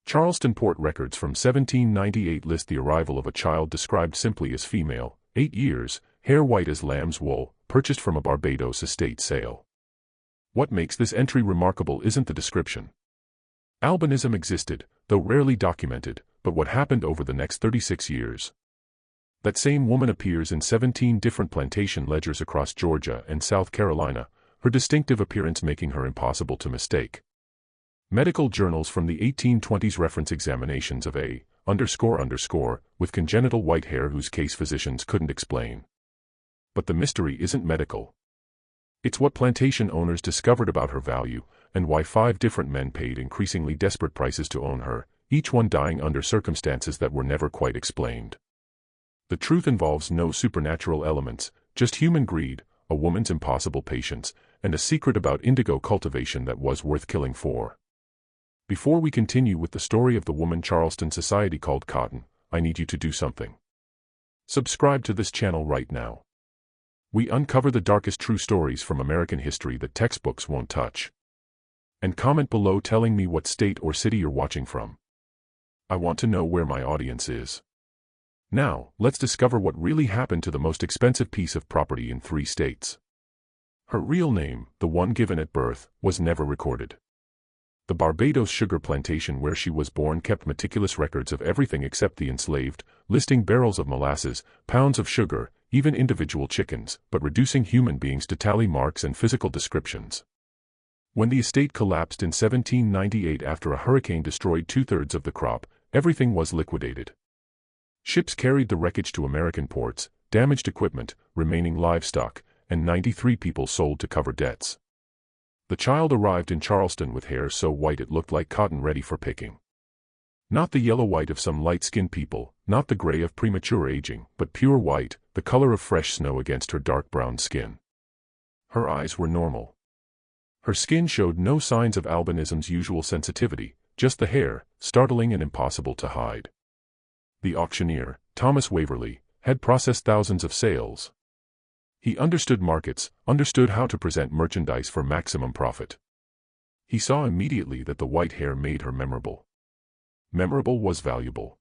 Charleston Port records from 1798 list the arrival of a child described simply as female, 8 years, hair white as lamb's wool, purchased from a Barbados estate sale. What makes this entry remarkable isn't the description. Albinism existed, though rarely documented, but what happened over the next 36 years? That same woman appears in 17 different plantation ledgers across Georgia and South Carolina, her distinctive appearance making her impossible to mistake. Medical journals from the 1820s reference examinations of a __ with congenital white hair whose case physicians couldn't explain. But the mystery isn't medical. It's what plantation owners discovered about her value, and why 5 different men paid increasingly desperate prices to own her, each one dying under circumstances that were never quite explained. The truth involves no supernatural elements, just human greed, a woman's impossible patience, and a secret about indigo cultivation that was worth killing for. Before we continue with the story of the woman Charleston society called Cotton, I need you to do something. Subscribe to this channel right now. We uncover the darkest true stories from American history that textbooks won't touch. And comment below telling me what state or city you're watching from. I want to know where my audience is. Now, let's discover what really happened to the most expensive piece of property in 3 states. Her real name, the one given at birth, was never recorded. The Barbados sugar plantation where she was born kept meticulous records of everything except the enslaved, listing barrels of molasses, pounds of sugar, even individual chickens, but reducing human beings to tally marks and physical descriptions. When the estate collapsed in 1798 after a hurricane destroyed 2/3 of the crop, everything was liquidated. Ships carried the wreckage to American ports, damaged equipment, remaining livestock, and 93 people sold to cover debts. The child arrived in Charleston with hair so white it looked like cotton ready for picking. Not the yellow white of some light-skinned people, not the gray of premature aging, but pure white, the color of fresh snow against her dark brown skin. Her eyes were normal. Her skin showed no signs of albinism's usual sensitivity, just the hair, startling and impossible to hide. The auctioneer, Thomas Waverly, had processed thousands of sales. He understood markets, understood how to present merchandise for maximum profit. He saw immediately that the white hair made her memorable. Memorable was valuable.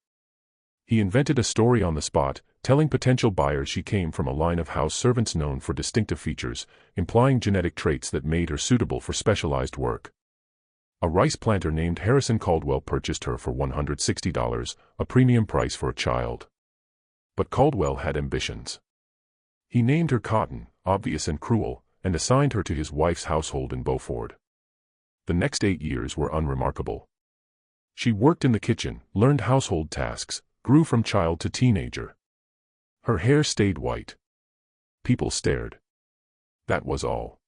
He invented a story on the spot, telling potential buyers she came from a line of house servants known for distinctive features, implying genetic traits that made her suitable for specialized work. A rice planter named Harrison Caldwell purchased her for $160, a premium price for a child. But Caldwell had ambitions. He named her Cotton, obvious and cruel, and assigned her to his wife's household in Beaufort. The next 8 years were unremarkable. She worked in the kitchen, learned household tasks, grew from child to teenager. Her hair stayed white. People stared. That was all.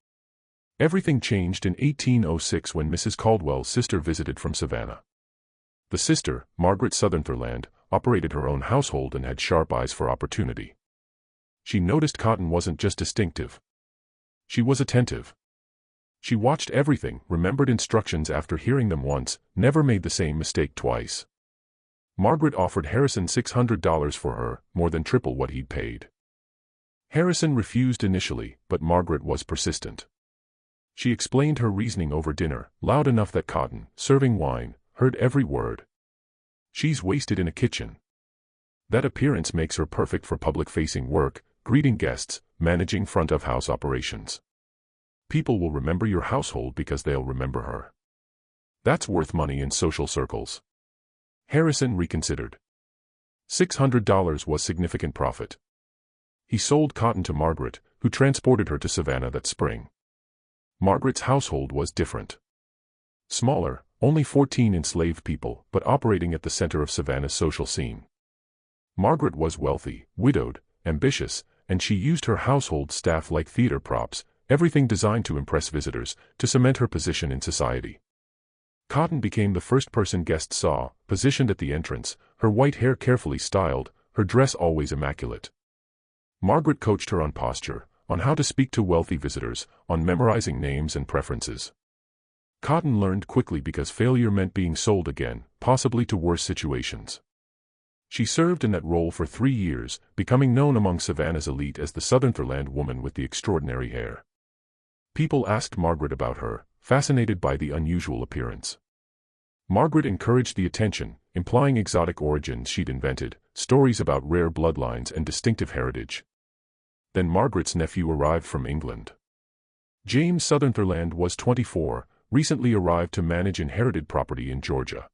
Everything changed in 1806 when Mrs. Caldwell's sister visited from Savannah. The sister, Margaret Sutherland, operated her own household and had sharp eyes for opportunity. She noticed Cotton wasn't just distinctive. She was attentive. She watched everything, remembered instructions after hearing them once, never made the same mistake twice. Margaret offered Harrison $600 for her, more than triple what he'd paid. Harrison refused initially, but Margaret was persistent. She explained her reasoning over dinner, loud enough that Cotton, serving wine, heard every word. She's wasted in a kitchen. That appearance makes her perfect for public-facing work, greeting guests, managing front-of-house operations. People will remember your household because they'll remember her. That's worth money in social circles. Harrison reconsidered. $600 was significant profit. He sold Cotton to Margaret, who transported her to Savannah that spring. Margaret's household was different. Smaller, only 14 enslaved people, but operating at the center of Savannah's social scene. Margaret was wealthy, widowed, ambitious, and she used her household staff like theater props, everything designed to impress visitors, to cement her position in society. Cotton became the first person guests saw, positioned at the entrance, her white hair carefully styled, her dress always immaculate. Margaret coached her on posture, on how to speak to wealthy visitors, on memorizing names and preferences. Cotton learned quickly because failure meant being sold again, possibly to worse situations. She served in that role for 3 years, becoming known among Savannah's elite as the Sutherland woman with the extraordinary hair. People asked Margaret about her, fascinated by the unusual appearance. Margaret encouraged the attention, implying exotic origins she'd invented, stories about rare bloodlines and distinctive heritage. Then Margaret's nephew arrived from England. James Sutherland was 24, recently arrived to manage inherited property in Georgia.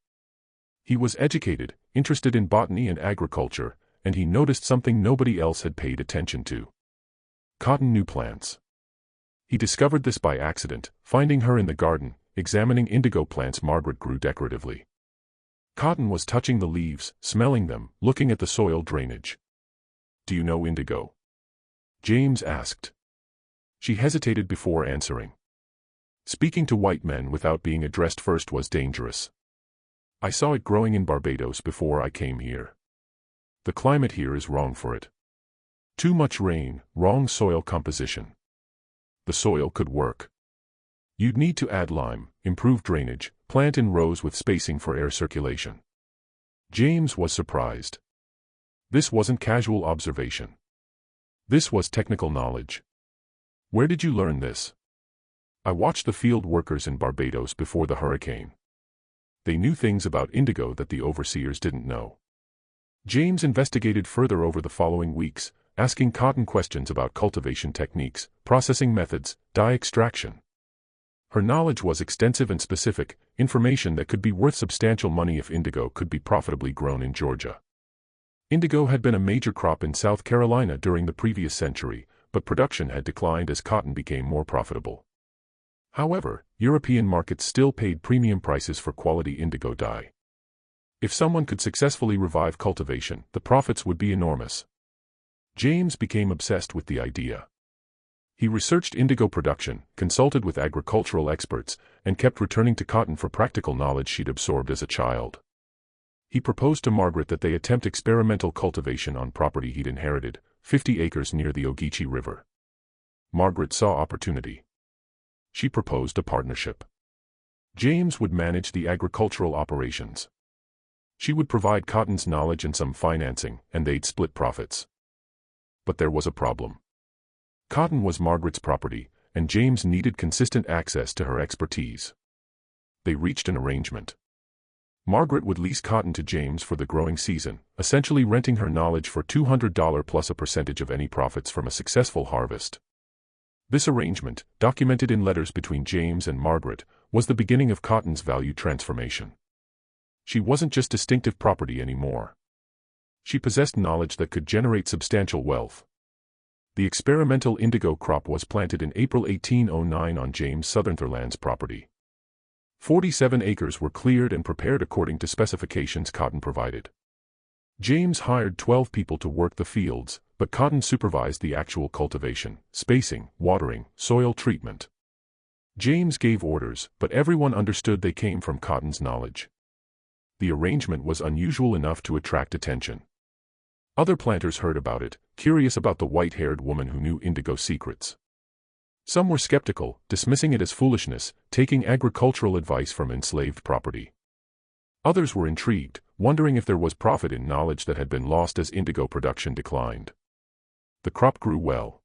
He was educated, interested in botany and agriculture, and he noticed something nobody else had paid attention to. Cotton new plants. He discovered this by accident, finding her in the garden, examining indigo plants Margaret grew decoratively. Cotton was touching the leaves, smelling them, looking at the soil drainage. "Do you know indigo?" James asked. She hesitated before answering. Speaking to white men without being addressed first was dangerous. "I saw it growing in Barbados before I came here. The climate here is wrong for it. Too much rain, wrong soil composition. The soil could work. You'd need to add lime, improve drainage, plant in rows with spacing for air circulation." James was surprised. This wasn't casual observation. This was technical knowledge. "Where did you learn this?" "I watched the field workers in Barbados before the hurricane. They knew things about indigo that the overseers didn't know." James investigated further over the following weeks, asking Cotton questions about cultivation techniques, processing methods, dye extraction. Her knowledge was extensive and specific, information that could be worth substantial money if indigo could be profitably grown in Georgia. Indigo had been a major crop in South Carolina during the previous century, but production had declined as cotton became more profitable. However, European markets still paid premium prices for quality indigo dye. If someone could successfully revive cultivation, the profits would be enormous. James became obsessed with the idea. He researched indigo production, consulted with agricultural experts, and kept returning to Cotton for practical knowledge she'd absorbed as a child. He proposed to Margaret that they attempt experimental cultivation on property he'd inherited, 50 acres near the Ogeechee River. Margaret saw opportunity. She proposed a partnership. James would manage the agricultural operations. She would provide Cotton's knowledge and some financing, and they'd split profits. But there was a problem. Cotton was Margaret's property, and James needed consistent access to her expertise. They reached an arrangement. Margaret would lease cotton to James for the growing season, essentially renting her knowledge for $200 plus a percentage of any profits from a successful harvest. This arrangement, documented in letters between James and Margaret, was the beginning of Cotton's value transformation. She wasn't just distinctive property anymore. She possessed knowledge that could generate substantial wealth. The experimental indigo crop was planted in April 1809 on James Sutherland's property. 47 acres were cleared and prepared according to specifications Cotton provided. James hired 12 people to work the fields, but Cotton supervised the actual cultivation, spacing, watering, soil treatment. James gave orders, but everyone understood they came from Cotton's knowledge. The arrangement was unusual enough to attract attention. Other planters heard about it, curious about the white-haired woman who knew indigo secrets. Some were skeptical, dismissing it as foolishness, taking agricultural advice from enslaved property. Others were intrigued, wondering if there was profit in knowledge that had been lost as indigo production declined. The crop grew well.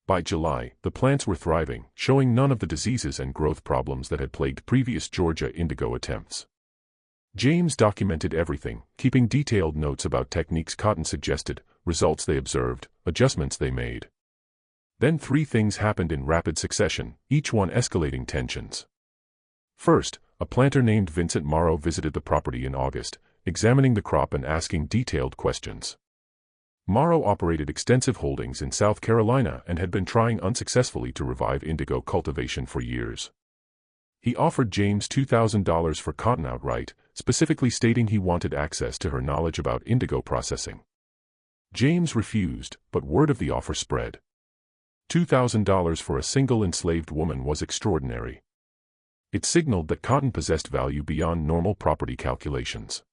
By July, the plants were thriving, showing none of the diseases and growth problems that had plagued previous Georgia indigo attempts. James documented everything, keeping detailed notes about techniques Cotton suggested, results they observed, adjustments they made. Then 3 things happened in rapid succession, each one escalating tensions. First, a planter named Vincent Morrow visited the property in August, examining the crop and asking detailed questions. Morrow operated extensive holdings in South Carolina and had been trying unsuccessfully to revive indigo cultivation for years. He offered James $2,000 for cotton outright, specifically stating he wanted access to her knowledge about indigo processing. James refused, but word of the offer spread. $2,000 for a single enslaved woman was extraordinary. It signaled that cotton possessed value beyond normal property calculations.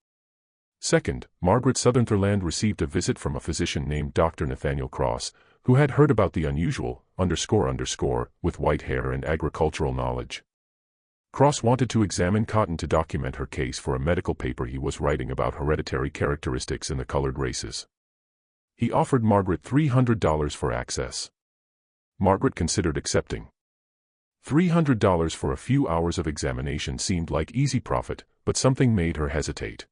Second, Margaret Sutherland received a visit from a physician named Dr. Nathaniel Cross, who had heard about the unusual, with white hair and agricultural knowledge. Cross wanted to examine Cotton to document her case for a medical paper he was writing about hereditary characteristics in the colored races. He offered Margaret $300 for access. Margaret considered accepting. $300 for a few hours of examination seemed like easy profit, but something made her hesitate.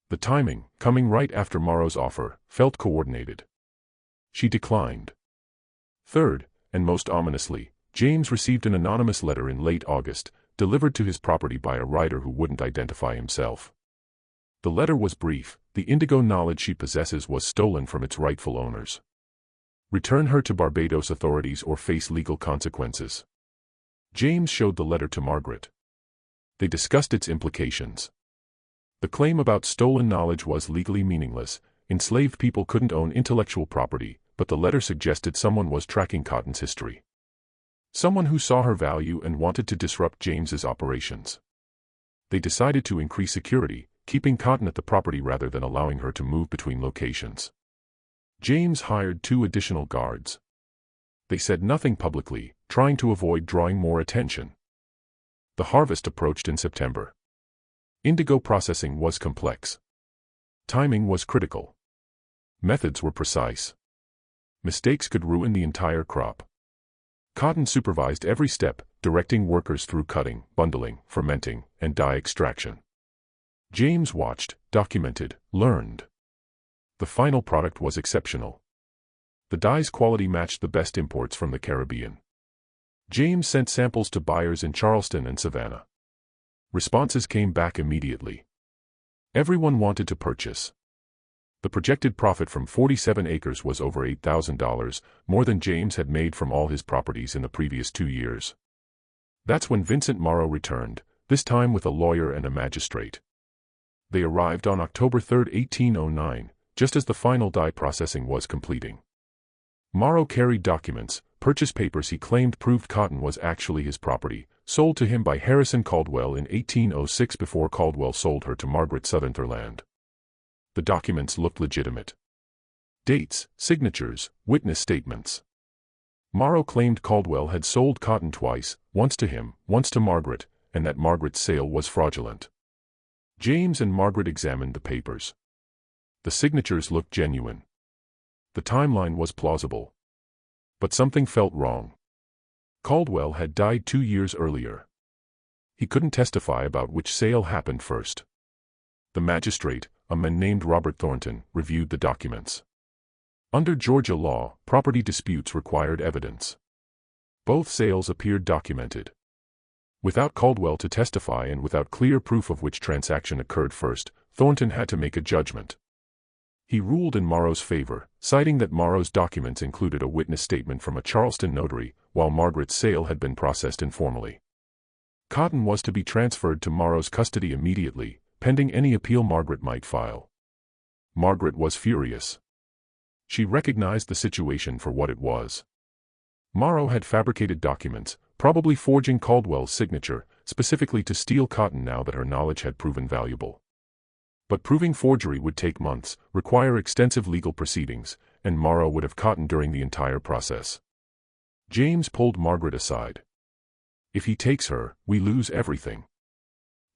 The timing, coming right after Morrow's offer, felt coordinated. She declined. Third, and most ominously, James received an anonymous letter in late August, delivered to his property by a writer who wouldn't identify himself. The letter was brief: the indigo knowledge she possesses was stolen from its rightful owners. Return her to Barbados authorities or face legal consequences. James showed the letter to Margaret. They discussed its implications. The claim about stolen knowledge was legally meaningless. Enslaved people couldn't own intellectual property, but the letter suggested someone was tracking Cotton's history. Someone who saw her value and wanted to disrupt James's operations. They decided to increase security, keeping Cotton at the property rather than allowing her to move between locations. James hired 2 additional guards. They said nothing publicly, trying to avoid drawing more attention. The harvest approached in September. Indigo processing was complex. Timing was critical. Methods were precise. Mistakes could ruin the entire crop. Cotton supervised every step, directing workers through cutting, bundling, fermenting, and dye extraction. James watched, documented, learned. The final product was exceptional. The dye's quality matched the best imports from the Caribbean. James sent samples to buyers in Charleston and Savannah. Responses came back immediately. Everyone wanted to purchase. The projected profit from 47 acres was over $8,000, more than James had made from all his properties in the previous 2 years. That's when Vincent Morrow returned, this time with a lawyer and a magistrate. They arrived on October 3, 1809, just as the final dye processing was completing. Morrow carried documents, purchase papers he claimed proved Cotton was actually his property, sold to him by Harrison Caldwell in 1806 before Caldwell sold her to Margaret Sutherland. The documents looked legitimate. Dates, signatures, witness statements. Morrow claimed Caldwell had sold Cotton twice, once to him, once to Margaret, and that Margaret's sale was fraudulent. James and Margaret examined the papers. The signatures looked genuine. The timeline was plausible. But something felt wrong. Caldwell had died 2 years earlier. He couldn't testify about which sale happened first. The magistrate, a man named Robert Thornton, reviewed the documents. Under Georgia law, property disputes required evidence. Both sales appeared documented. Without Caldwell to testify and without clear proof of which transaction occurred first, Thornton had to make a judgment. He ruled in Morrow's favor, citing that Morrow's documents included a witness statement from a Charleston notary, while Margaret's sale had been processed informally. Cotton was to be transferred to Morrow's custody immediately, pending any appeal Margaret might file. Margaret was furious. She recognized the situation for what it was. Morrow had fabricated documents, probably forging Caldwell's signature, specifically to steal Cotton now that her knowledge had proven valuable. But proving forgery would take months, require extensive legal proceedings, and Morrow would have Cotton during the entire process. James pulled Margaret aside. If he takes her, we lose everything.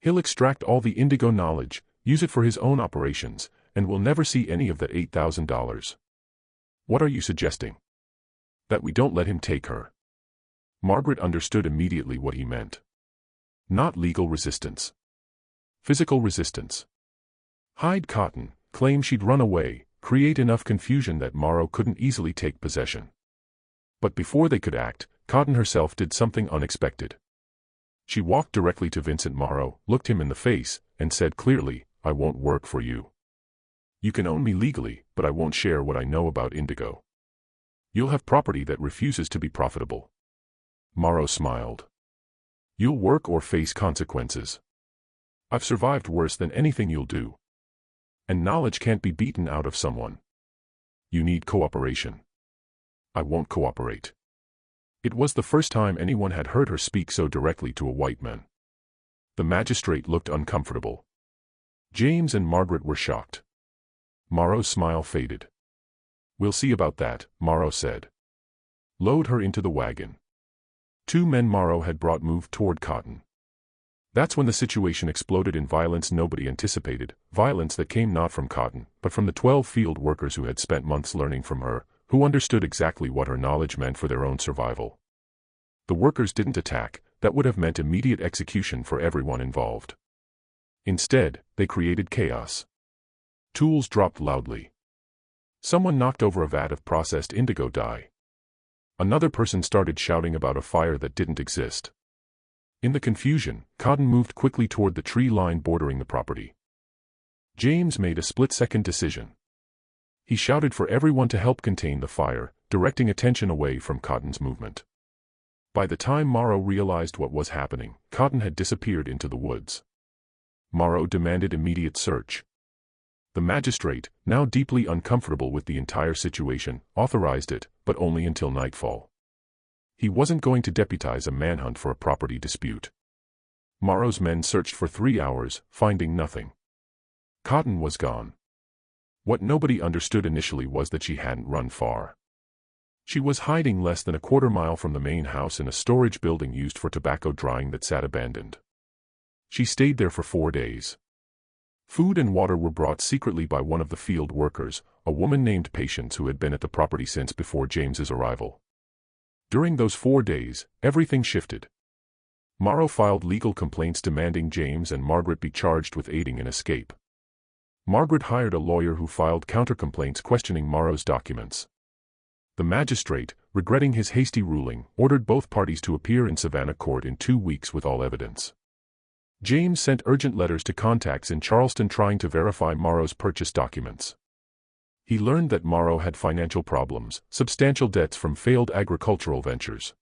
He'll extract all the indigo knowledge, use it for his own operations, and we'll never see any of that $8,000. What are you suggesting? That we don't let him take her. Margaret understood immediately what he meant. Not legal resistance. Physical resistance. Hide Cotton, claim she'd run away, create enough confusion that Morrow couldn't easily take possession. But before they could act, Cotton herself did something unexpected. She walked directly to Vincent Morrow, looked him in the face, and said clearly, "I won't work for you. You can own me legally, but I won't share what I know about indigo. You'll have property that refuses to be profitable." Morrow smiled. "You'll work or face consequences. I've survived worse than anything you'll do. And knowledge can't be beaten out of someone. You need cooperation." "I won't cooperate." It was the first time anyone had heard her speak so directly to a white man. The magistrate looked uncomfortable. James and Margaret were shocked. Morrow's smile faded. "We'll see about that," Morrow said. "Load her into the wagon." 2 men Morrow had brought moved toward Cotton. That's when the situation exploded in violence nobody anticipated, violence that came not from Cotton, but from the 12 field workers who had spent months learning from her, who understood exactly what her knowledge meant for their own survival. The workers didn't attack, that would have meant immediate execution for everyone involved. Instead, they created chaos. Tools dropped loudly. Someone knocked over a vat of processed indigo dye. Another person started shouting about a fire that didn't exist. In the confusion, Cotton moved quickly toward the tree line bordering the property. James made a split-second decision. He shouted for everyone to help contain the fire, directing attention away from Cotton's movement. By the time Morrow realized what was happening, Cotton had disappeared into the woods. Morrow demanded immediate search. The magistrate, now deeply uncomfortable with the entire situation, authorized it, but only until nightfall. He wasn't going to deputize a manhunt for a property dispute. Morrow's men searched for 3 hours, finding nothing. Cotton was gone. What nobody understood initially was that she hadn't run far. She was hiding less than a quarter-mile from the main house in a storage building used for tobacco drying that sat abandoned. She stayed there for 4 days. Food and water were brought secretly by one of the field workers, a woman named Patience who had been at the property since before James's arrival. During those 4 days, everything shifted. Morrow filed legal complaints demanding James and Margaret be charged with aiding an escape. Margaret hired a lawyer who filed counter-complaints questioning Morrow's documents. The magistrate, regretting his hasty ruling, ordered both parties to appear in Savannah court in 2 weeks with all evidence. James sent urgent letters to contacts in Charleston trying to verify Morrow's purchase documents. He learned that Morrow had financial problems, substantial debts from failed agricultural ventures.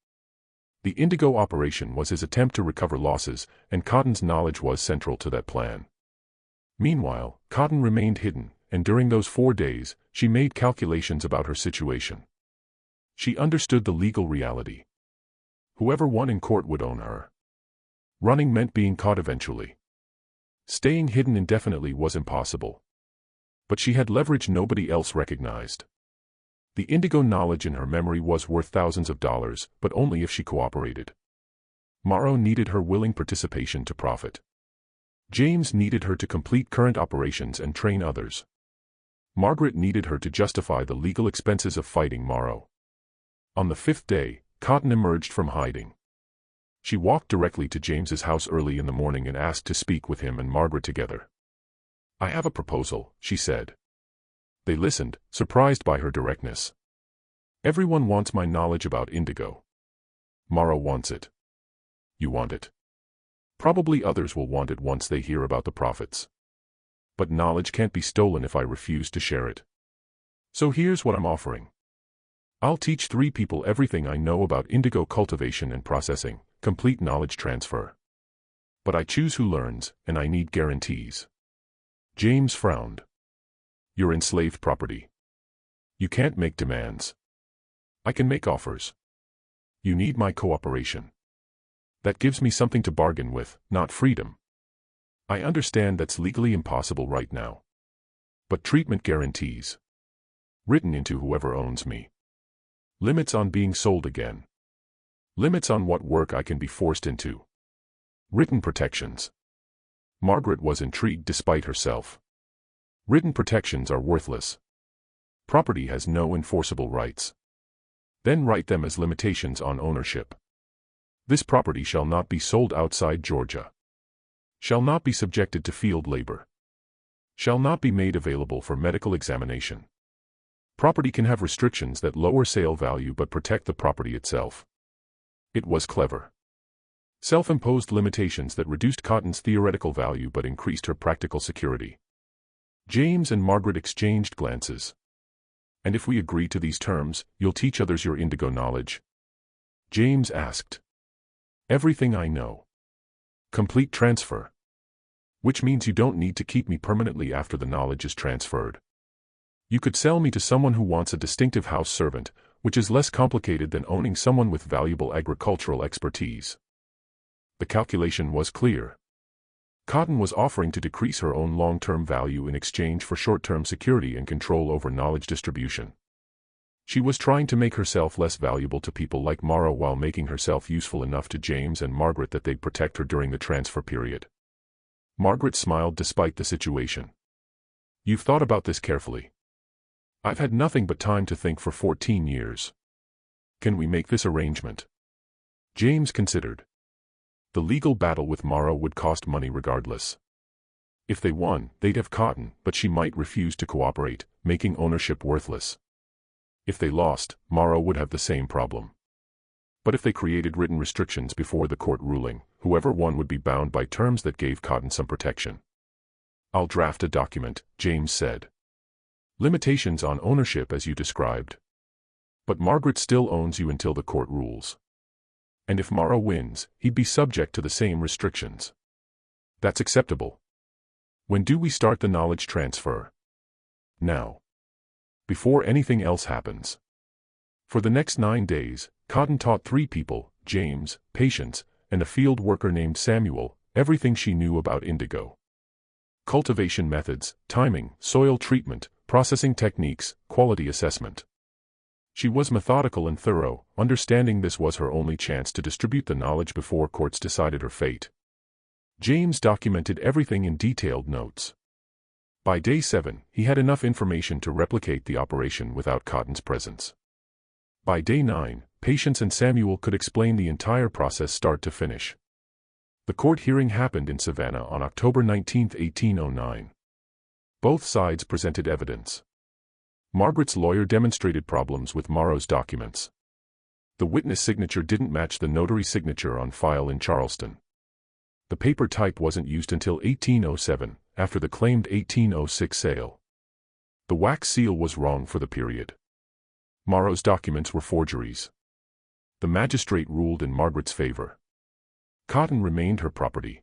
The indigo operation was his attempt to recover losses, and Cotton's knowledge was central to that plan. Meanwhile, Cotton remained hidden, and during those 4 days, she made calculations about her situation. She understood the legal reality. Whoever won in court would own her. Running meant being caught eventually. Staying hidden indefinitely was impossible. But she had leverage nobody else recognized. The indigo knowledge in her memory was worth thousands of dollars, but only if she cooperated. Morrow needed her willing participation to profit. James needed her to complete current operations and train others. Margaret needed her to justify the legal expenses of fighting Morrow. On the 5th day, Cotton emerged from hiding. She walked directly to James's house early in the morning and asked to speak with him and Margaret together. "I have a proposal," she said. They listened, surprised by her directness. "Everyone wants my knowledge about indigo. Morrow wants it. You want it. Probably others will want it once they hear about the profits. But knowledge can't be stolen if I refuse to share it. So here's what I'm offering. I'll teach 3 people everything I know about indigo cultivation and processing, complete knowledge transfer. But I choose who learns, and I need guarantees." James frowned. "You're enslaved property. You can't make demands. I can make offers. You need my cooperation. That gives me something to bargain with, not freedom. I understand that's legally impossible right now. But treatment guarantees. Written into whoever owns me. Limits on being sold again. Limits on what work I can be forced into. Written protections." Margaret was intrigued despite herself. Written protections are worthless. Property has no enforceable rights. Then write them as limitations on ownership. This property shall not be sold outside Georgia. Shall not be subjected to field labor. Shall not be made available for medical examination. Property can have restrictions that lower sale value but protect the property itself. It was clever. Self-imposed limitations that reduced Cotton's theoretical value but increased her practical security. James and Margaret exchanged glances. "And if we agree to these terms, you'll teach others your indigo knowledge?" James asked. "Everything I know. Complete transfer. Which means you don't need to keep me permanently after the knowledge is transferred. You could sell me to someone who wants a distinctive house servant, which is less complicated than owning someone with valuable agricultural expertise." The calculation was clear. Cotton was offering to decrease her own long-term value in exchange for short-term security and control over knowledge distribution. She was trying to make herself less valuable to people like Morrow while making herself useful enough to James and Margaret that they'd protect her during the transfer period. Margaret smiled despite the situation. "You've thought about this carefully." "I've had nothing but time to think for 14 years. Can we make this arrangement?" James considered. The legal battle with Morrow would cost money regardless. If they won, they'd have cotton, but she might refuse to cooperate, making ownership worthless. If they lost, Morrow would have the same problem. But if they created written restrictions before the court ruling, whoever won would be bound by terms that gave cotton some protection. "I'll draft a document," James said. "Limitations on ownership as you described. But Margaret still owns you until the court rules. And if Morrow wins, he'd be subject to the same restrictions. That's acceptable. When do we start the knowledge transfer?" "Now. Before anything else happens." For the next 9 days, Cotton taught 3 people, James, Patience, and a field worker named Samuel, everything she knew about indigo. Cultivation methods, timing, soil treatment, processing techniques, quality assessment. She was methodical and thorough, understanding this was her only chance to distribute the knowledge before courts decided her fate. James documented everything in detailed notes. By day 7, he had enough information to replicate the operation without Cotton's presence. By day 9, Patience and Samuel could explain the entire process start to finish. The court hearing happened in Savannah on October 19, 1809. Both sides presented evidence. Margaret's lawyer demonstrated problems with Morrow's documents. The witness signature didn't match the notary signature on file in Charleston. The paper type wasn't used until 1807, after the claimed 1806 sale. The wax seal was wrong for the period. Morrow's documents were forgeries. The magistrate ruled in Margaret's favor. Cotton remained her property.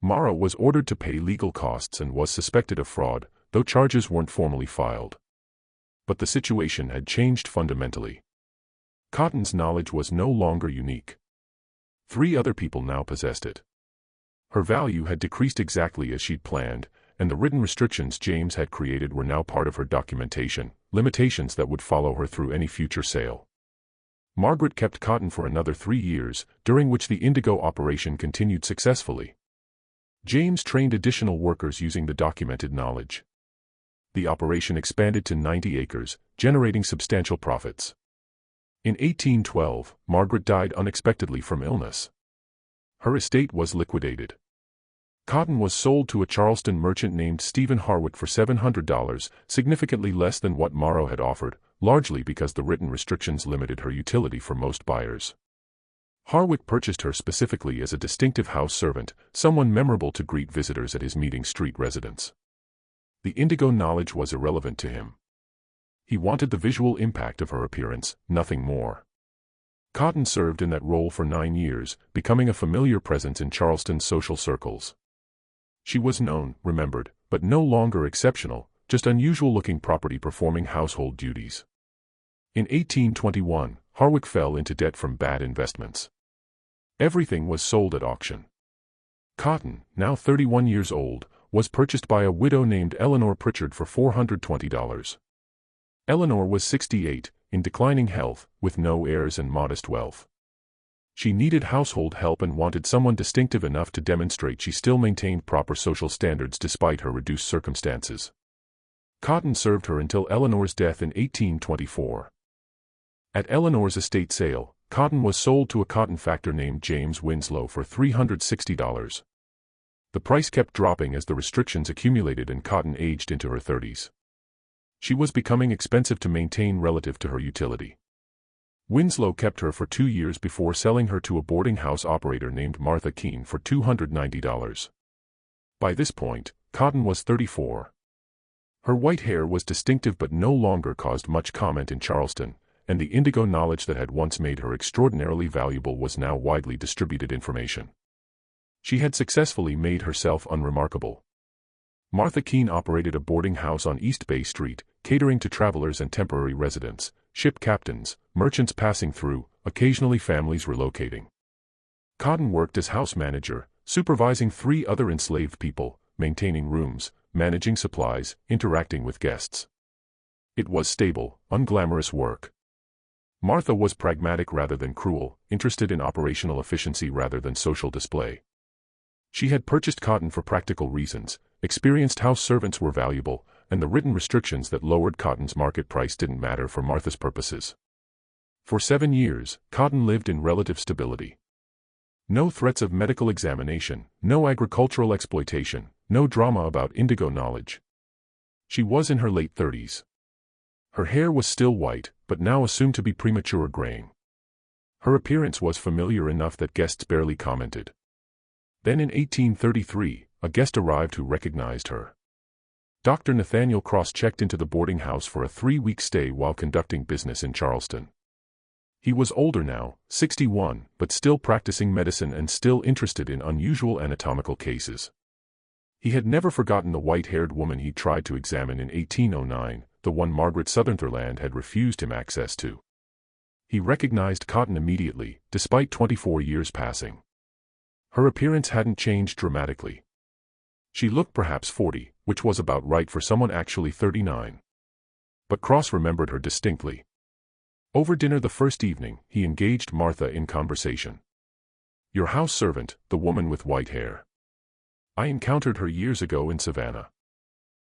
Morrow was ordered to pay legal costs and was suspected of fraud, though charges weren't formally filed. But the situation had changed fundamentally. Cotton's knowledge was no longer unique. 3 other people now possessed it. Her value had decreased exactly as she'd planned, and the written restrictions James had created were now part of her documentation, limitations that would follow her through any future sale. Margaret kept cotton for another 3 years, during which the indigo operation continued successfully. James trained additional workers using the documented knowledge. The operation expanded to 90 acres, generating substantial profits. In 1812, Margaret died unexpectedly from illness. Her estate was liquidated. Cotton was sold to a Charleston merchant named Stephen Harwick for $700, significantly less than what Morrow had offered, largely because the written restrictions limited her utility for most buyers. Harwick purchased her specifically as a distinctive house servant, someone memorable to greet visitors at his Meeting Street residence. The indigo knowledge was irrelevant to him. He wanted the visual impact of her appearance, nothing more. Cotton served in that role for 9 years, becoming a familiar presence in Charleston's social circles. She was known, remembered, but no longer exceptional, just unusual-looking property performing household duties. In 1821, Harwick fell into debt from bad investments. Everything was sold at auction. Cotton, now 31 years old, was purchased by a widow named Eleanor Pritchard for $420. Eleanor was 68, in declining health, with no heirs and modest wealth. She needed household help and wanted someone distinctive enough to demonstrate she still maintained proper social standards despite her reduced circumstances. Cotton served her until Eleanor's death in 1824. At Eleanor's estate sale, Cotton was sold to a cotton factor named James Winslow for $360. The price kept dropping as the restrictions accumulated and Cotton aged into her 30s. She was becoming expensive to maintain relative to her utility. Winslow kept her for 2 years before selling her to a boarding house operator named Martha Keene for $290. By this point, Cotton was 34. Her white hair was distinctive but no longer caused much comment in Charleston, and the indigo knowledge that had once made her extraordinarily valuable was now widely distributed information. She had successfully made herself unremarkable. Martha Keene operated a boarding house on East Bay Street, catering to travelers and temporary residents, ship captains, merchants passing through, occasionally families relocating. Cotton worked as house manager, supervising 3 other enslaved people, maintaining rooms, managing supplies, interacting with guests. It was stable, unglamorous work. Martha was pragmatic rather than cruel, interested in operational efficiency rather than social display. She had purchased Cotton for practical reasons, experienced house servants were valuable, and the written restrictions that lowered Cotton's market price didn't matter for Martha's purposes. For 7 years, Cotton lived in relative stability. No threats of medical examination, no agricultural exploitation, no drama about indigo knowledge. She was in her late 30s. Her hair was still white, but now assumed to be premature graying. Her appearance was familiar enough that guests barely commented. Then in 1833, a guest arrived who recognized her. Dr. Nathaniel Cross checked into the boarding house for a 3-week stay while conducting business in Charleston. He was older now, 61, but still practicing medicine and still interested in unusual anatomical cases. He had never forgotten the white-haired woman he tried to examine in 1809, the one Margaret Sutherland had refused him access to. He recognized Cotton immediately, despite 24 years passing. Her appearance hadn't changed dramatically. She looked perhaps 40, which was about right for someone actually 39. But Cross remembered her distinctly. Over dinner the first evening, he engaged Martha in conversation. "Your house servant, the woman with white hair. I encountered her years ago in Savannah.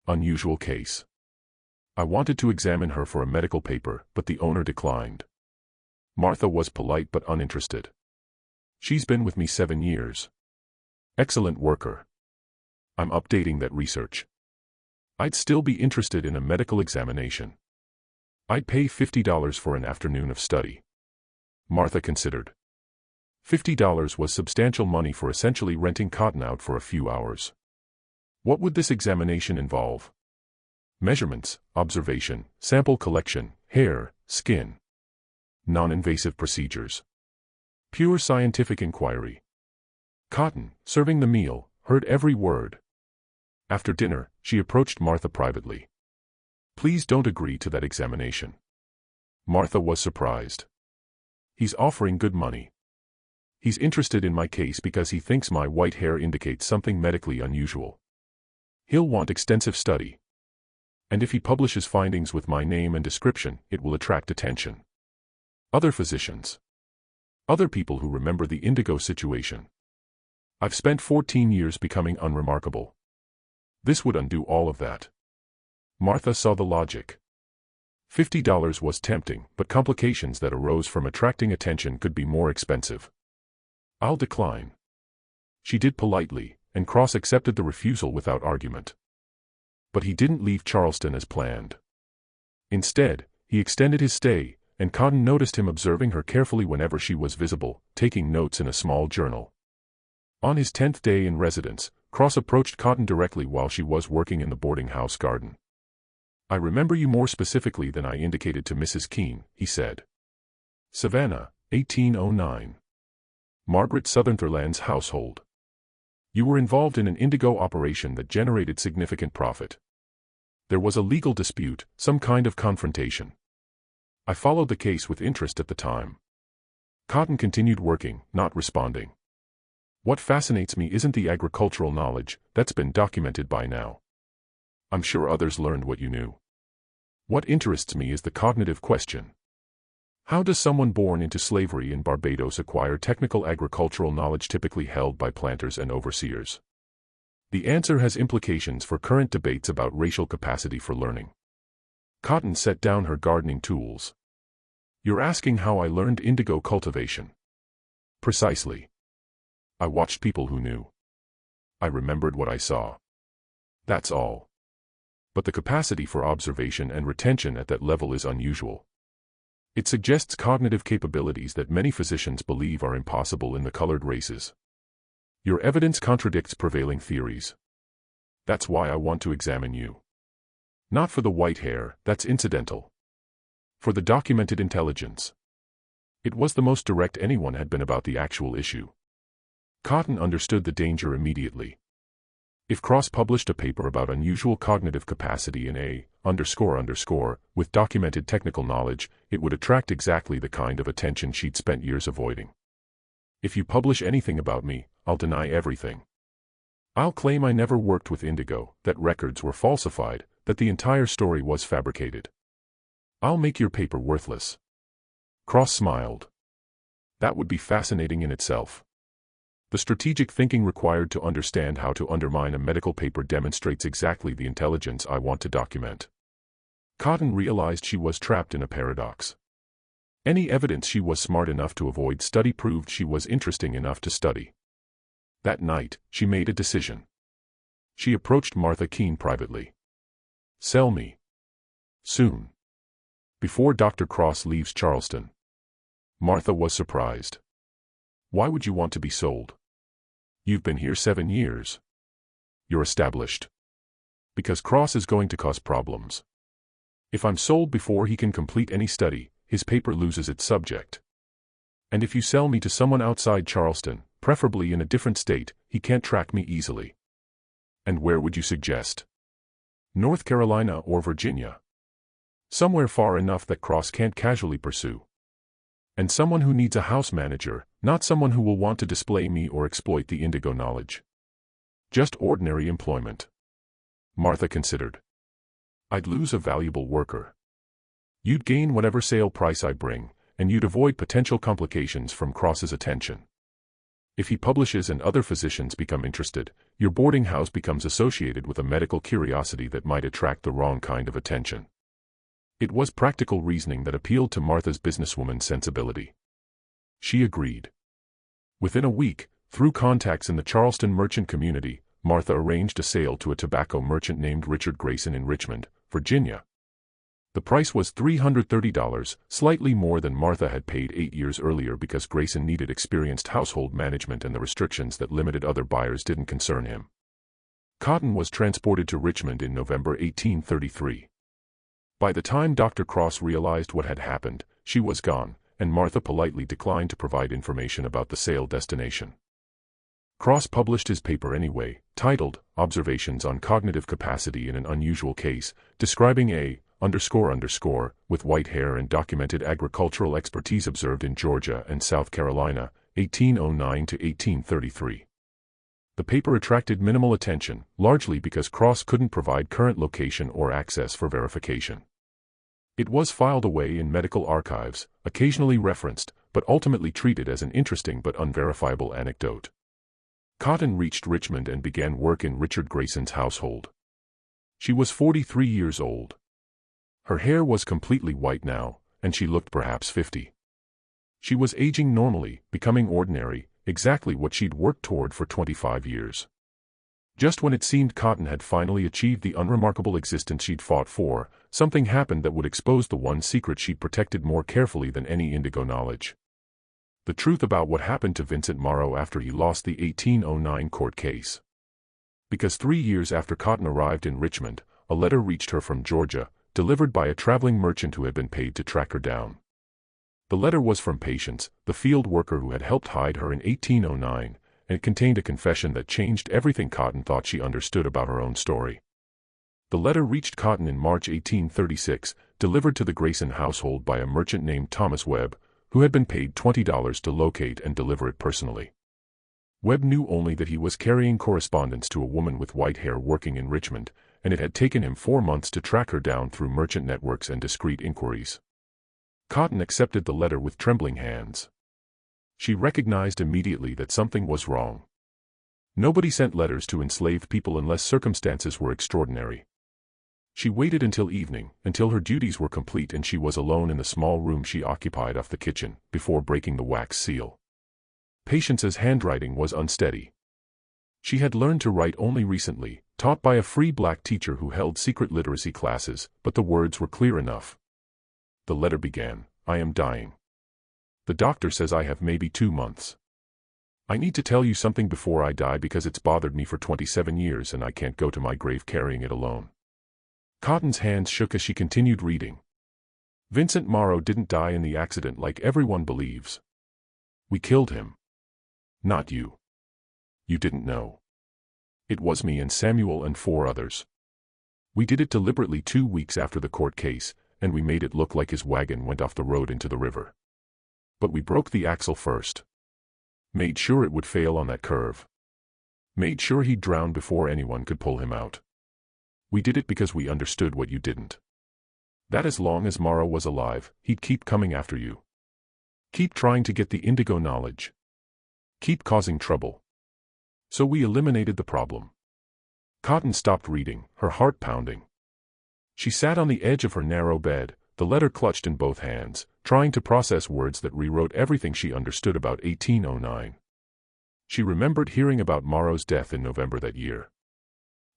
Unusual case. I wanted to examine her for a medical paper, but the owner declined." Martha was polite but uninterested. "She's been with me 7 years. Excellent worker. I'm updating that research. I'd still be interested in a medical examination. I'd pay $50 for an afternoon of study." Martha considered. $50 was substantial money for essentially renting Cotton out for a few hours. What would this examination involve? Measurements, observation, sample collection, hair, skin. Non-invasive procedures. Pure scientific inquiry. Cotton, serving the meal, heard every word. After dinner, she approached Martha privately. "Please don't agree to that examination." Martha was surprised. "He's offering good money. He's interested in my case because he thinks my white hair indicates something medically unusual. He'll want extensive study. And if he publishes findings with my name and description, it will attract attention. Other physicians. Other people who remember the indigo situation. I've spent 14 years becoming unremarkable. This would undo all of that." Martha saw the logic. $50 was tempting, but complications that arose from attracting attention could be more expensive. "I'll decline." She did politely, and Cross accepted the refusal without argument. But he didn't leave Charleston as planned. Instead, he extended his stay, and Cotton noticed him observing her carefully whenever she was visible, taking notes in a small journal. On his 10th day in residence, Cross approached Cotton directly while she was working in the boarding house garden. "I remember you more specifically than I indicated to Mrs. Keene," he said. "Savannah, 1809. Margaret Sutherland's household. You were involved in an indigo operation that generated significant profit. There was a legal dispute, some kind of confrontation. I followed the case with interest at the time." Cotton continued working, not responding. "What fascinates me isn't the agricultural knowledge, that's been documented by now. I'm sure others learned what you knew. What interests me is the cognitive question. How does someone born into slavery in Barbados acquire technical agricultural knowledge typically held by planters and overseers? The answer has implications for current debates about racial capacity for learning." Cotton set down her gardening tools. "You're asking how I learned indigo cultivation." "Precisely. I watched people who knew. I remembered what I saw. That's all. But the capacity for observation and retention at that level is unusual. It suggests cognitive capabilities that many physicians believe are impossible in the colored races. Your evidence contradicts prevailing theories. That's why I want to examine you. Not for the white hair, that's incidental. For the documented intelligence." It was the most direct anyone had been about the actual issue. Cotton understood the danger immediately. If Cross published a paper about unusual cognitive capacity in A with documented technical knowledge, it would attract exactly the kind of attention she'd spent years avoiding. "If you publish anything about me, I'll deny everything. I'll claim I never worked with indigo, that records were falsified, that the entire story was fabricated. I'll make your paper worthless." Cross smiled. "That would be fascinating in itself. The strategic thinking required to understand how to undermine a medical paper demonstrates exactly the intelligence I want to document." Cotton realized she was trapped in a paradox. Any evidence she was smart enough to avoid study proved she was interesting enough to study. That night, she made a decision. She approached Martha Keene privately. "Sell me. Soon. Before Dr. Cross leaves Charleston." Martha was surprised. "Why would you want to be sold? You've been here 7 years. You're established." "Because Cross is going to cause problems. If I'm sold before he can complete any study, his paper loses its subject. And if you sell me to someone outside Charleston, preferably in a different state, he can't track me easily." "And where would you suggest? North Carolina or Virginia?" "Somewhere far enough that Cross can't casually pursue. And someone who needs a house manager, not someone who will want to display me or exploit the indigo knowledge. Just ordinary employment." Martha considered. "I'd lose a valuable worker. You'd gain whatever sale price I bring, and you'd avoid potential complications from Cross's attention. If he publishes and other physicians become interested, your boarding house becomes associated with a medical curiosity that might attract the wrong kind of attention." It was practical reasoning that appealed to Martha's businesswoman sensibility. She agreed. Within a week, through contacts in the Charleston merchant community, Martha arranged a sale to a tobacco merchant named Richard Grayson in Richmond, Virginia. The price was $330, slightly more than Martha had paid 8 years earlier because Grayson needed experienced household management and the restrictions that limited other buyers didn't concern him. Cotton was transported to Richmond in November 1833. By the time Dr. Cross realized what had happened, she was gone, and Martha politely declined to provide information about the sale destination. Cross published his paper anyway, titled Observations on Cognitive Capacity in an Unusual Case, describing a with white hair and documented agricultural expertise observed in Georgia and South Carolina, 1809 to 1833. The paper attracted minimal attention, largely because Cross couldn't provide current location or access for verification. It was filed away in medical archives, occasionally referenced, but ultimately treated as an interesting but unverifiable anecdote. Cotton reached Richmond and began work in Richard Grayson's household. She was 43 years old. Her hair was completely white now, and she looked perhaps 50. She was aging normally, becoming ordinary, exactly what she'd worked toward for 25 years. Just when it seemed Cotton had finally achieved the unremarkable existence she'd fought for, something happened that would expose the one secret she'd protected more carefully than any indigo knowledge. The truth about what happened to Vincent Morrow after he lost the 1809 court case. Because 3 years after Cotton arrived in Richmond, a letter reached her from Georgia, delivered by a traveling merchant who had been paid to track her down. The letter was from Patience, the field worker who had helped hide her in 1809, and it contained a confession that changed everything Cotton thought she understood about her own story. The letter reached Cotton in March 1836, delivered to the Grayson household by a merchant named Thomas Webb, who had been paid $20 to locate and deliver it personally. Webb knew only that he was carrying correspondence to a woman with white hair working in Richmond, and it had taken him 4 months to track her down through merchant networks and discreet inquiries. Cotton accepted the letter with trembling hands. She recognized immediately that something was wrong. Nobody sent letters to enslaved people unless circumstances were extraordinary. She waited until evening, until her duties were complete and she was alone in the small room she occupied off the kitchen, before breaking the wax seal. Patience's handwriting was unsteady. She had learned to write only recently, taught by a free black teacher who held secret literacy classes, but the words were clear enough. The letter began, "I am dying. The doctor says I have maybe 2 months. I need to tell you something before I die because it's bothered me for 27 years and I can't go to my grave carrying it alone." Cotton's hands shook as she continued reading. "Vincent Morrow didn't die in the accident like everyone believes. We killed him. Not you. You didn't know. It was me and Samuel and 4 others. We did it deliberately 2 weeks after the court case, and we made it look like his wagon went off the road into the river. But we broke the axle first. Made sure it would fail on that curve. Made sure he'd drown before anyone could pull him out. We did it because we understood what you didn't. That as long as Morrow was alive, he'd keep coming after you. Keep trying to get the indigo knowledge. Keep causing trouble. So we eliminated the problem." Cotton stopped reading, her heart pounding. She sat on the edge of her narrow bed, the letter clutched in both hands, trying to process words that rewrote everything she understood about 1809. She remembered hearing about Morrow's death in November that year.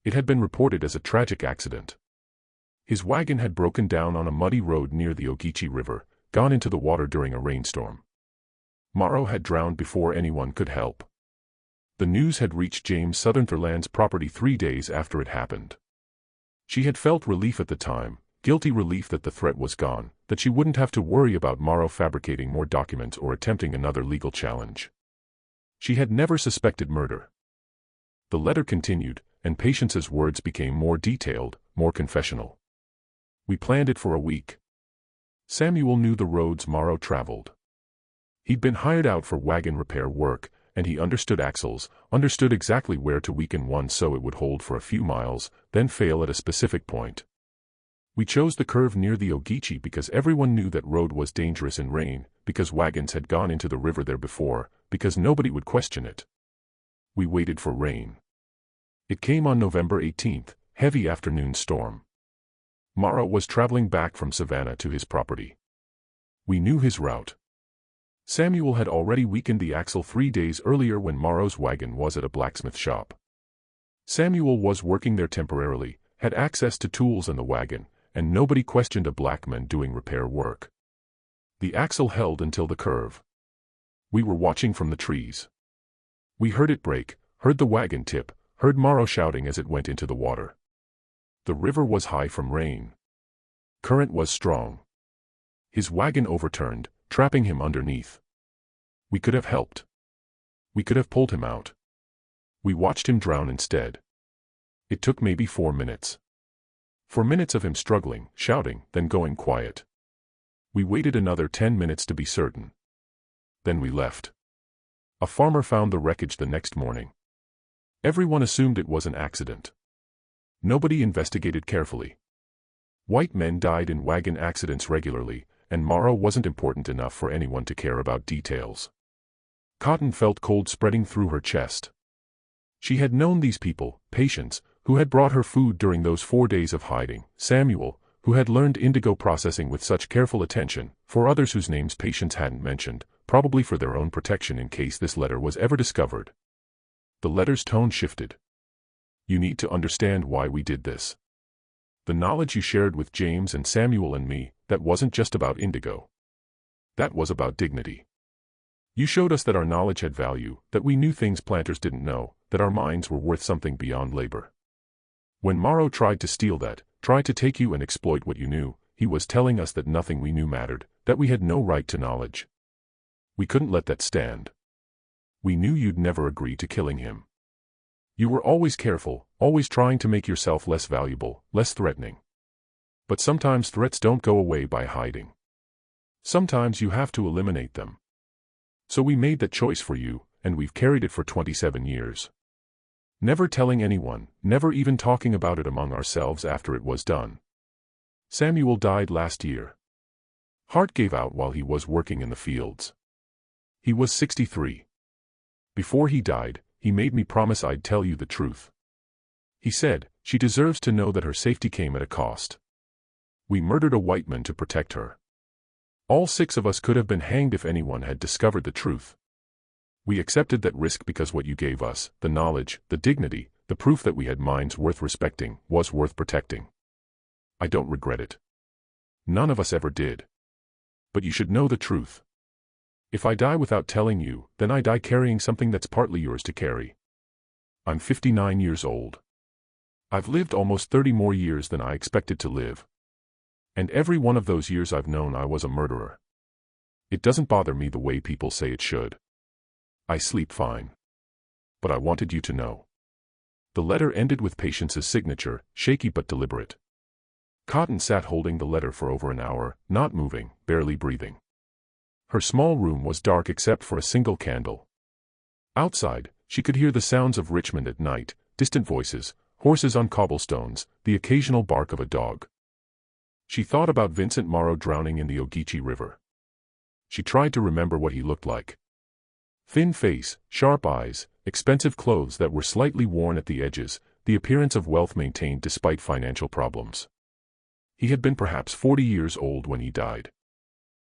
It had been reported as a tragic accident. His wagon had broken down on a muddy road near the Ogeechee River, gone into the water during a rainstorm. Morrow had drowned before anyone could help. The news had reached James Sutherland's property 3 days after it happened. She had felt relief at the time, guilty relief that the threat was gone, that she wouldn't have to worry about Morrow fabricating more documents or attempting another legal challenge. She had never suspected murder. The letter continued, and Patience's words became more detailed, more confessional. We planned it for a week. Samuel knew the roads Morrow traveled. He'd been hired out for wagon repair work, and he understood axles, understood exactly where to weaken one so it would hold for a few miles, then fail at a specific point. We chose the curve near the Ogeechee because everyone knew that road was dangerous in rain, because wagons had gone into the river there before, because nobody would question it. We waited for rain. It came on November 18th, heavy afternoon storm. Morrow was traveling back from Savannah to his property. We knew his route. Samuel had already weakened the axle 3 days earlier when Morrow's wagon was at a blacksmith shop. Samuel was working there temporarily, had access to tools and the wagon, and nobody questioned a black man doing repair work. The axle held until the curve. We were watching from the trees. We heard it break, heard the wagon tip, heard Morrow shouting as it went into the water. The river was high from rain. Current was strong. His wagon overturned, trapping him underneath. We could have helped. We could have pulled him out. We watched him drown instead. It took maybe 4 minutes. 4 minutes of him struggling, shouting, then going quiet. We waited another 10 minutes to be certain. Then we left. A farmer found the wreckage the next morning. Everyone assumed it was an accident. Nobody investigated carefully. White men died in wagon accidents regularly, and Morrow wasn't important enough for anyone to care about details. Cotton felt cold spreading through her chest. She had known these people, Patience, who had brought her food during those 4 days of hiding, Samuel, who had learned indigo processing with such careful attention, for others whose names Patience hadn't mentioned, probably for their own protection in case this letter was ever discovered. The letter's tone shifted. You need to understand why we did this. The knowledge you shared with James and Samuel and me, that wasn't just about indigo. That was about dignity. You showed us that our knowledge had value, that we knew things planters didn't know, that our minds were worth something beyond labor. When Morrow tried to steal that, tried to take you and exploit what you knew, he was telling us that nothing we knew mattered, that we had no right to knowledge. We couldn't let that stand. We knew you'd never agree to killing him. You were always careful, always trying to make yourself less valuable, less threatening. But sometimes threats don't go away by hiding. Sometimes you have to eliminate them. So we made that choice for you, and we've carried it for 27 years. Never telling anyone, never even talking about it among ourselves after it was done. Samuel died last year. Heart gave out while he was working in the fields. He was 63. Before he died, he made me promise I'd tell you the truth. He said, she deserves to know that her safety came at a cost. We murdered a white man to protect her. All 6 of us could have been hanged if anyone had discovered the truth. We accepted that risk because what you gave us, the knowledge, the dignity, the proof that we had minds worth respecting, was worth protecting. I don't regret it. None of us ever did. But you should know the truth. If I die without telling you, then I die carrying something that's partly yours to carry. I'm 59 years old. I've lived almost 30 more years than I expected to live. And every one of those years I've known I was a murderer. It doesn't bother me the way people say it should. I sleep fine. But I wanted you to know. The letter ended with Patience's signature, shaky but deliberate. Cotton sat holding the letter for over an hour, not moving, barely breathing. Her small room was dark except for a single candle. Outside, she could hear the sounds of Richmond at night, distant voices, horses on cobblestones, the occasional bark of a dog. She thought about Vincent Morrow drowning in the Ogeechee River. She tried to remember what he looked like. Thin face, sharp eyes, expensive clothes that were slightly worn at the edges, the appearance of wealth maintained despite financial problems. He had been perhaps 40 years old when he died.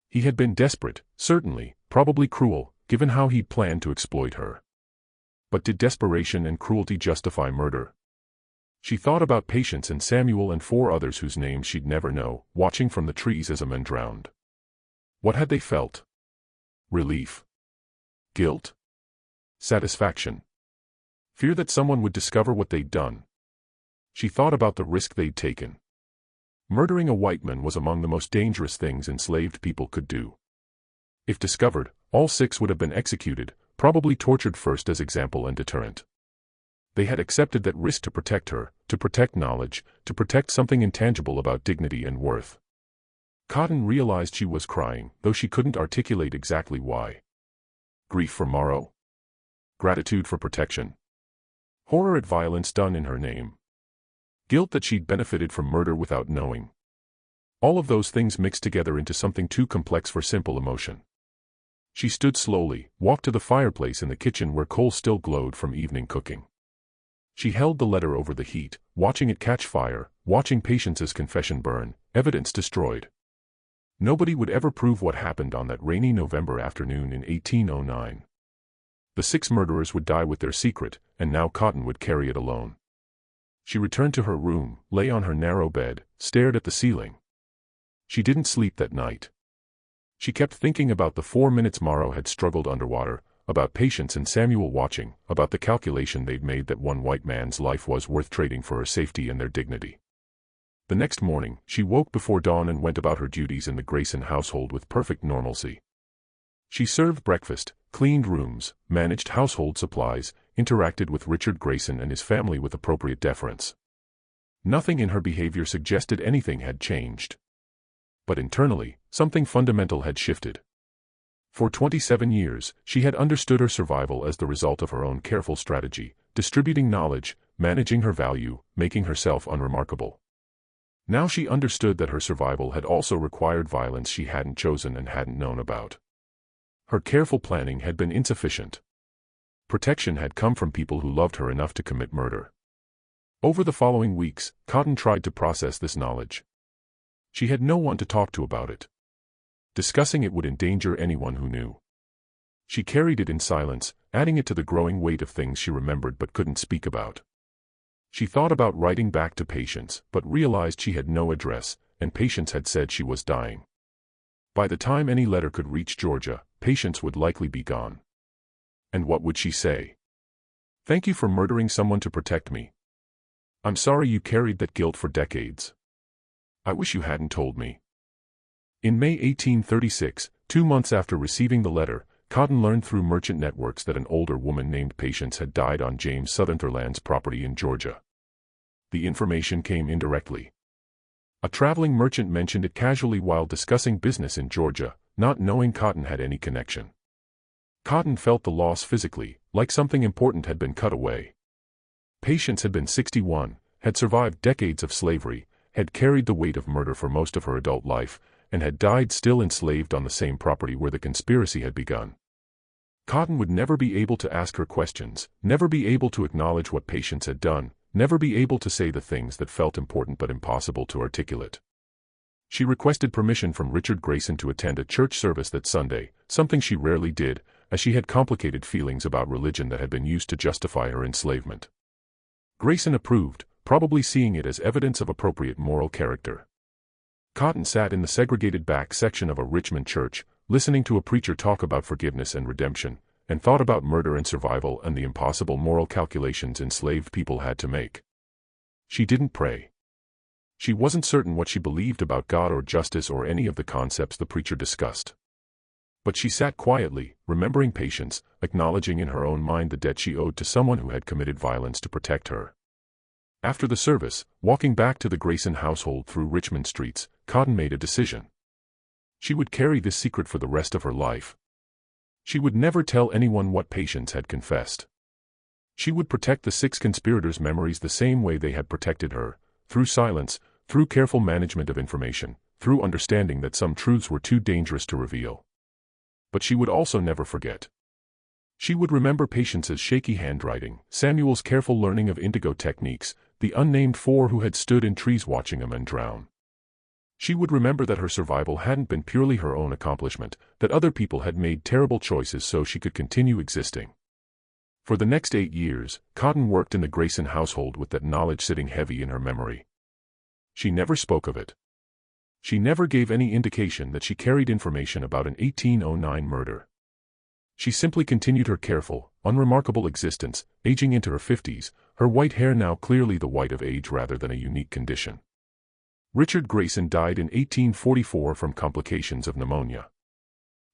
He had been desperate, certainly, probably cruel, given how he'd planned to exploit her. But did desperation and cruelty justify murder? She thought about Patience and Samuel and 4 others whose names she'd never know, watching from the trees as a man drowned. What had they felt? Relief? Guilt? Satisfaction? Fear that someone would discover what they'd done. She thought about the risk they'd taken. Murdering a white man was among the most dangerous things enslaved people could do. If discovered, all 6 would have been executed, probably tortured first as example and deterrent. They had accepted that risk to protect her, to protect knowledge, to protect something intangible about dignity and worth. Cotton realized she was crying, though she couldn't articulate exactly why. Grief for Morrow? Gratitude for protection? Horror at violence done in her name? Guilt that she'd benefited from murder without knowing? All of those things mixed together into something too complex for simple emotion. She stood slowly, walked to the fireplace in the kitchen where coal still glowed from evening cooking. She held the letter over the heat, watching it catch fire, watching Patience's confession burn, evidence destroyed. Nobody would ever prove what happened on that rainy November afternoon in 1809. The 6 murderers would die with their secret, and now Cotton would carry it alone. She returned to her room, lay on her narrow bed, stared at the ceiling. She didn't sleep that night. She kept thinking about the 4 minutes Morrow had struggled underwater, about Patience and Samuel watching, about the calculation they'd made that one white man's life was worth trading for her safety and their dignity. The next morning, she woke before dawn and went about her duties in the Grayson household with perfect normalcy. She served breakfast, cleaned rooms, managed household supplies, interacted with Richard Grayson and his family with appropriate deference. Nothing in her behavior suggested anything had changed. But internally, something fundamental had shifted. For 27 years, she had understood her survival as the result of her own careful strategy, distributing knowledge, managing her value, making herself unremarkable. Now she understood that her survival had also required violence she hadn't chosen and hadn't known about. Her careful planning had been insufficient. Protection had come from people who loved her enough to commit murder. Over the following weeks, Cotton tried to process this knowledge. She had no one to talk to about it. Discussing it would endanger anyone who knew. She carried it in silence, adding it to the growing weight of things she remembered but couldn't speak about. She thought about writing back to Patience, but realized she had no address, and Patience had said she was dying. By the time any letter could reach Georgia, Patience would likely be gone. And what would she say? "Thank you for murdering someone to protect me. I'm sorry you carried that guilt for decades. I wish you hadn't told me." In May 1836, 2 months after receiving the letter, Cotton learned through merchant networks that an older woman named Patience had died on James Sutherland's property in Georgia. The information came indirectly. A traveling merchant mentioned it casually while discussing business in Georgia, not knowing Cotton had any connection. Cotton felt the loss physically, like something important had been cut away. Patience had been 61, had survived decades of slavery, had carried the weight of murder for most of her adult life, and had died still enslaved on the same property where the conspiracy had begun. Cotton would never be able to ask her questions, never be able to acknowledge what Patience had done, never be able to say the things that felt important but impossible to articulate. She requested permission from Richard Grayson to attend a church service that Sunday, something she rarely did, as she had complicated feelings about religion that had been used to justify her enslavement. Grayson approved, probably seeing it as evidence of appropriate moral character. Cotton sat in the segregated back section of a Richmond church, listening to a preacher talk about forgiveness and redemption, and thought about murder and survival and the impossible moral calculations enslaved people had to make. She didn't pray. She wasn't certain what she believed about God or justice or any of the concepts the preacher discussed. But she sat quietly, remembering Patience, acknowledging in her own mind the debt she owed to someone who had committed violence to protect her. After the service, walking back to the Grayson household through Richmond streets, Cotton made a decision. She would carry this secret for the rest of her life. She would never tell anyone what Patience had confessed. She would protect the 6 conspirators' memories the same way they had protected her, through silence, through careful management of information, through understanding that some truths were too dangerous to reveal. But she would also never forget. She would remember Patience's shaky handwriting, Samuel's careful learning of indigo techniques, the unnamed 4 who had stood in trees watching a man drown. She would remember that her survival hadn't been purely her own accomplishment, that other people had made terrible choices so she could continue existing. For the next 8 years, Cotton worked in the Grayson household with that knowledge sitting heavy in her memory. She never spoke of it. She never gave any indication that she carried information about an 1809 murder. She simply continued her careful, unremarkable existence, aging into her 50s, her white hair now clearly the white of age rather than a unique condition. Richard Grayson died in 1844 from complications of pneumonia.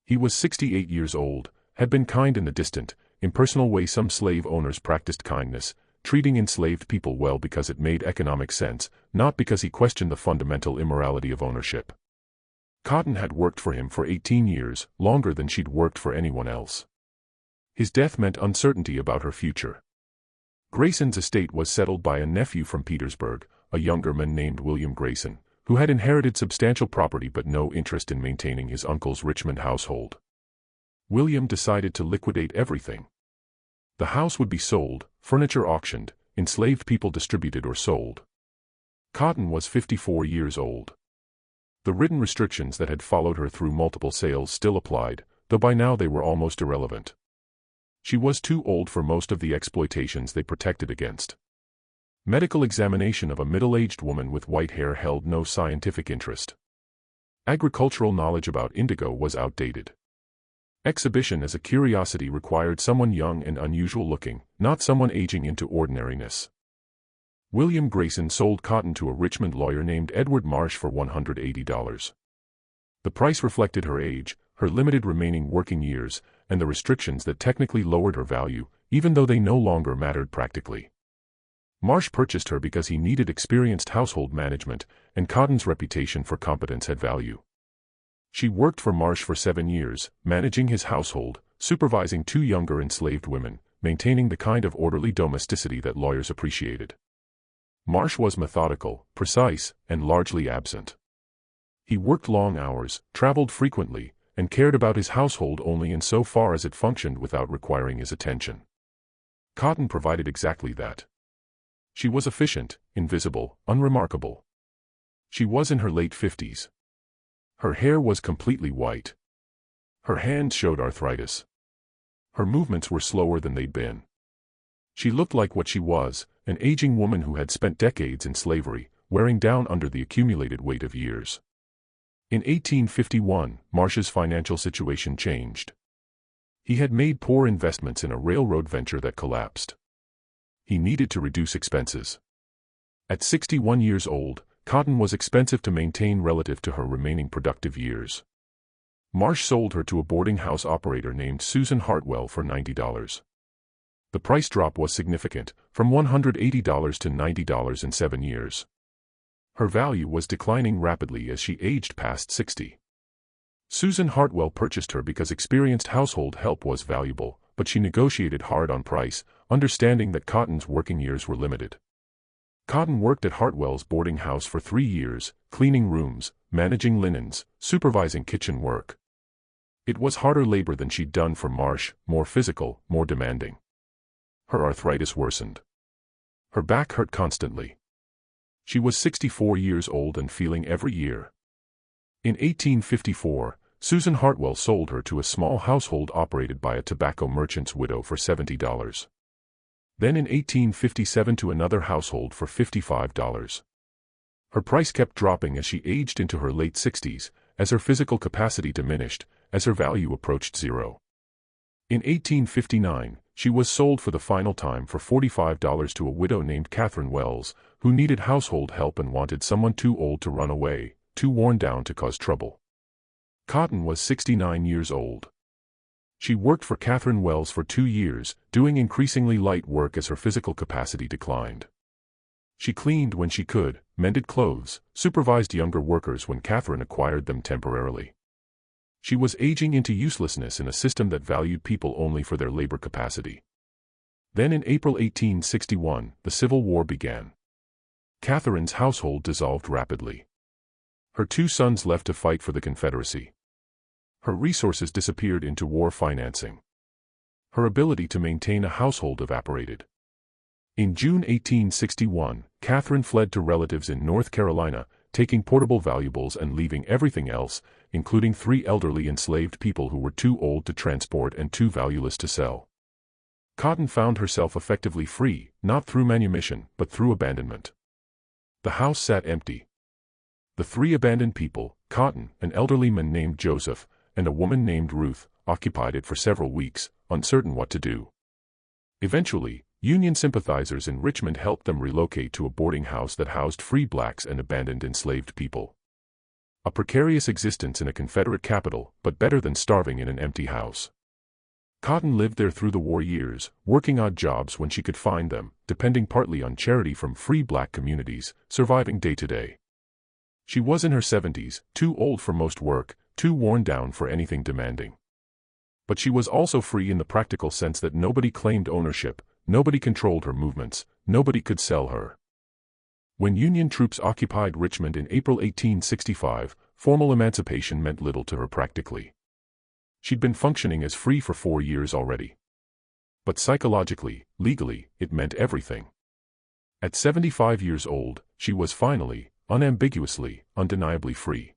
He was 68 years old, had been kind in the distant, impersonal way some slave owners practiced kindness, treating enslaved people well because it made economic sense, not because he questioned the fundamental immorality of ownership. Cotton had worked for him for 18 years, longer than she'd worked for anyone else. His death meant uncertainty about her future. Grayson's estate was settled by a nephew from Petersburg, a younger man named William Grayson, who had inherited substantial property but no interest in maintaining his uncle's Richmond household. William decided to liquidate everything. The house would be sold, furniture auctioned, enslaved people distributed or sold. Cotton was 54 years old. The written restrictions that had followed her through multiple sales still applied, though by now they were almost irrelevant. She was too old for most of the exploitations they protected against. Medical examination of a middle-aged woman with white hair held no scientific interest. Agricultural knowledge about indigo was outdated. Exhibition as a curiosity required someone young and unusual looking, not someone aging into ordinariness. William Grayson sold Cotton to a Richmond lawyer named Edward Marsh for $180. The price reflected her age, her limited remaining working years, and the restrictions that technically lowered her value, even though they no longer mattered practically. Marsh purchased her because he needed experienced household management, and Cotton's reputation for competence had value. She worked for Marsh for 7 years, managing his household, supervising 2 younger enslaved women, maintaining the kind of orderly domesticity that lawyers appreciated. Marsh was methodical, precise, and largely absent. He worked long hours, traveled frequently, and cared about his household only insofar as it functioned without requiring his attention. Cotton provided exactly that. She was efficient, invisible, unremarkable. She was in her late 50s. Her hair was completely white. Her hands showed arthritis. Her movements were slower than they'd been. She looked like what she was, an aging woman who had spent decades in slavery, wearing down under the accumulated weight of years. In 1851, Marsh's financial situation changed. He had made poor investments in a railroad venture that collapsed. He needed to reduce expenses. At 61 years old, Cotton was expensive to maintain relative to her remaining productive years. Marsh sold her to a boarding house operator named Susan Hartwell for $90. The price drop was significant, from $180 to $90 in 7 years. Her value was declining rapidly as she aged past 60. Susan Hartwell purchased her because experienced household help was valuable, but she negotiated hard on price, understanding that Cotton's working years were limited. Cotton worked at Hartwell's boarding house for 3 years, cleaning rooms, managing linens, supervising kitchen work. It was harder labor than she'd done for Marsh, more physical, more demanding. Her arthritis worsened. Her back hurt constantly. She was 64 years old and feeling every year. In 1854, Susan Hartwell sold her to a small household operated by a tobacco merchant's widow for $70. Then in 1857 to another household for $55. Her price kept dropping as she aged into her late 60s, as her physical capacity diminished, as her value approached zero. In 1859, she was sold for the final time for $45 to a widow named Catherine Wells, who needed household help and wanted someone too old to run away, too worn down to cause trouble. Cotton was 69 years old. She worked for Catherine Wells for 2 years, doing increasingly light work as her physical capacity declined. She cleaned when she could, mended clothes, supervised younger workers when Catherine acquired them temporarily. She was aging into uselessness in a system that valued people only for their labor capacity. Then in April 1861, the Civil War began. Catherine's household dissolved rapidly. Her 2 sons left to fight for the Confederacy. Her resources disappeared into war financing. Her ability to maintain a household evaporated. In June 1861, Catherine fled to relatives in North Carolina, taking portable valuables and leaving everything else, including 3 elderly enslaved people who were too old to transport and too valueless to sell. Cotton found herself effectively free, not through manumission, but through abandonment. The house sat empty. The three abandoned people, Cotton, an elderly man named Joseph, and a woman named Ruth, occupied it for several weeks, uncertain what to do. Eventually, Union sympathizers in Richmond helped them relocate to a boarding house that housed free blacks and abandoned enslaved people. A precarious existence in a Confederate capital, but better than starving in an empty house. Cotton lived there through the war years, working odd jobs when she could find them, depending partly on charity from free black communities, surviving day to day. She was in her 70s, too old for most work, too worn down for anything demanding. But she was also free in the practical sense that nobody claimed ownership, nobody controlled her movements, nobody could sell her. When Union troops occupied Richmond in April 1865, formal emancipation meant little to her practically. She'd been functioning as free for 4 years already. But psychologically, legally, it meant everything. At 75 years old, she was finally, unambiguously, undeniably free.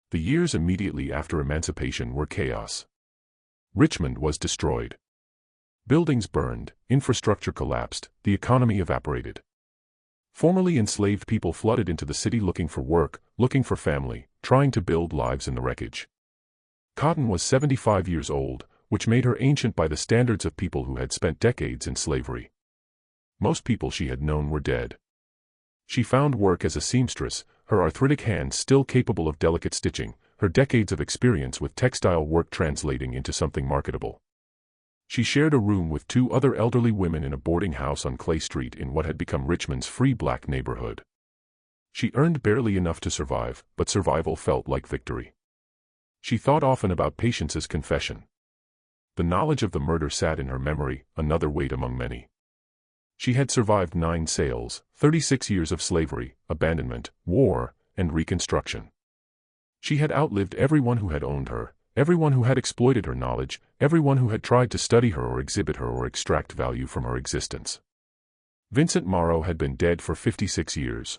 The years immediately after emancipation were chaos. Richmond was destroyed. Buildings burned, infrastructure collapsed, the economy evaporated. Formerly enslaved people flooded into the city looking for work, looking for family, trying to build lives in the wreckage. Cotton was 75 years old, which made her ancient by the standards of people who had spent decades in slavery. Most people she had known were dead. She found work as a seamstress, her arthritic hands still capable of delicate stitching, her decades of experience with textile work translating into something marketable. She shared a room with 2 other elderly women in a boarding house on Clay Street in what had become Richmond's free black neighborhood. She earned barely enough to survive, but survival felt like victory. She thought often about Patience's confession. The knowledge of the murder sat in her memory, another weight among many. She had survived 9 sales, 36 years of slavery, abandonment, war, and Reconstruction. She had outlived everyone who had owned her, everyone who had exploited her knowledge, everyone who had tried to study her or exhibit her or extract value from her existence. Vincent Morrow had been dead for 56 years.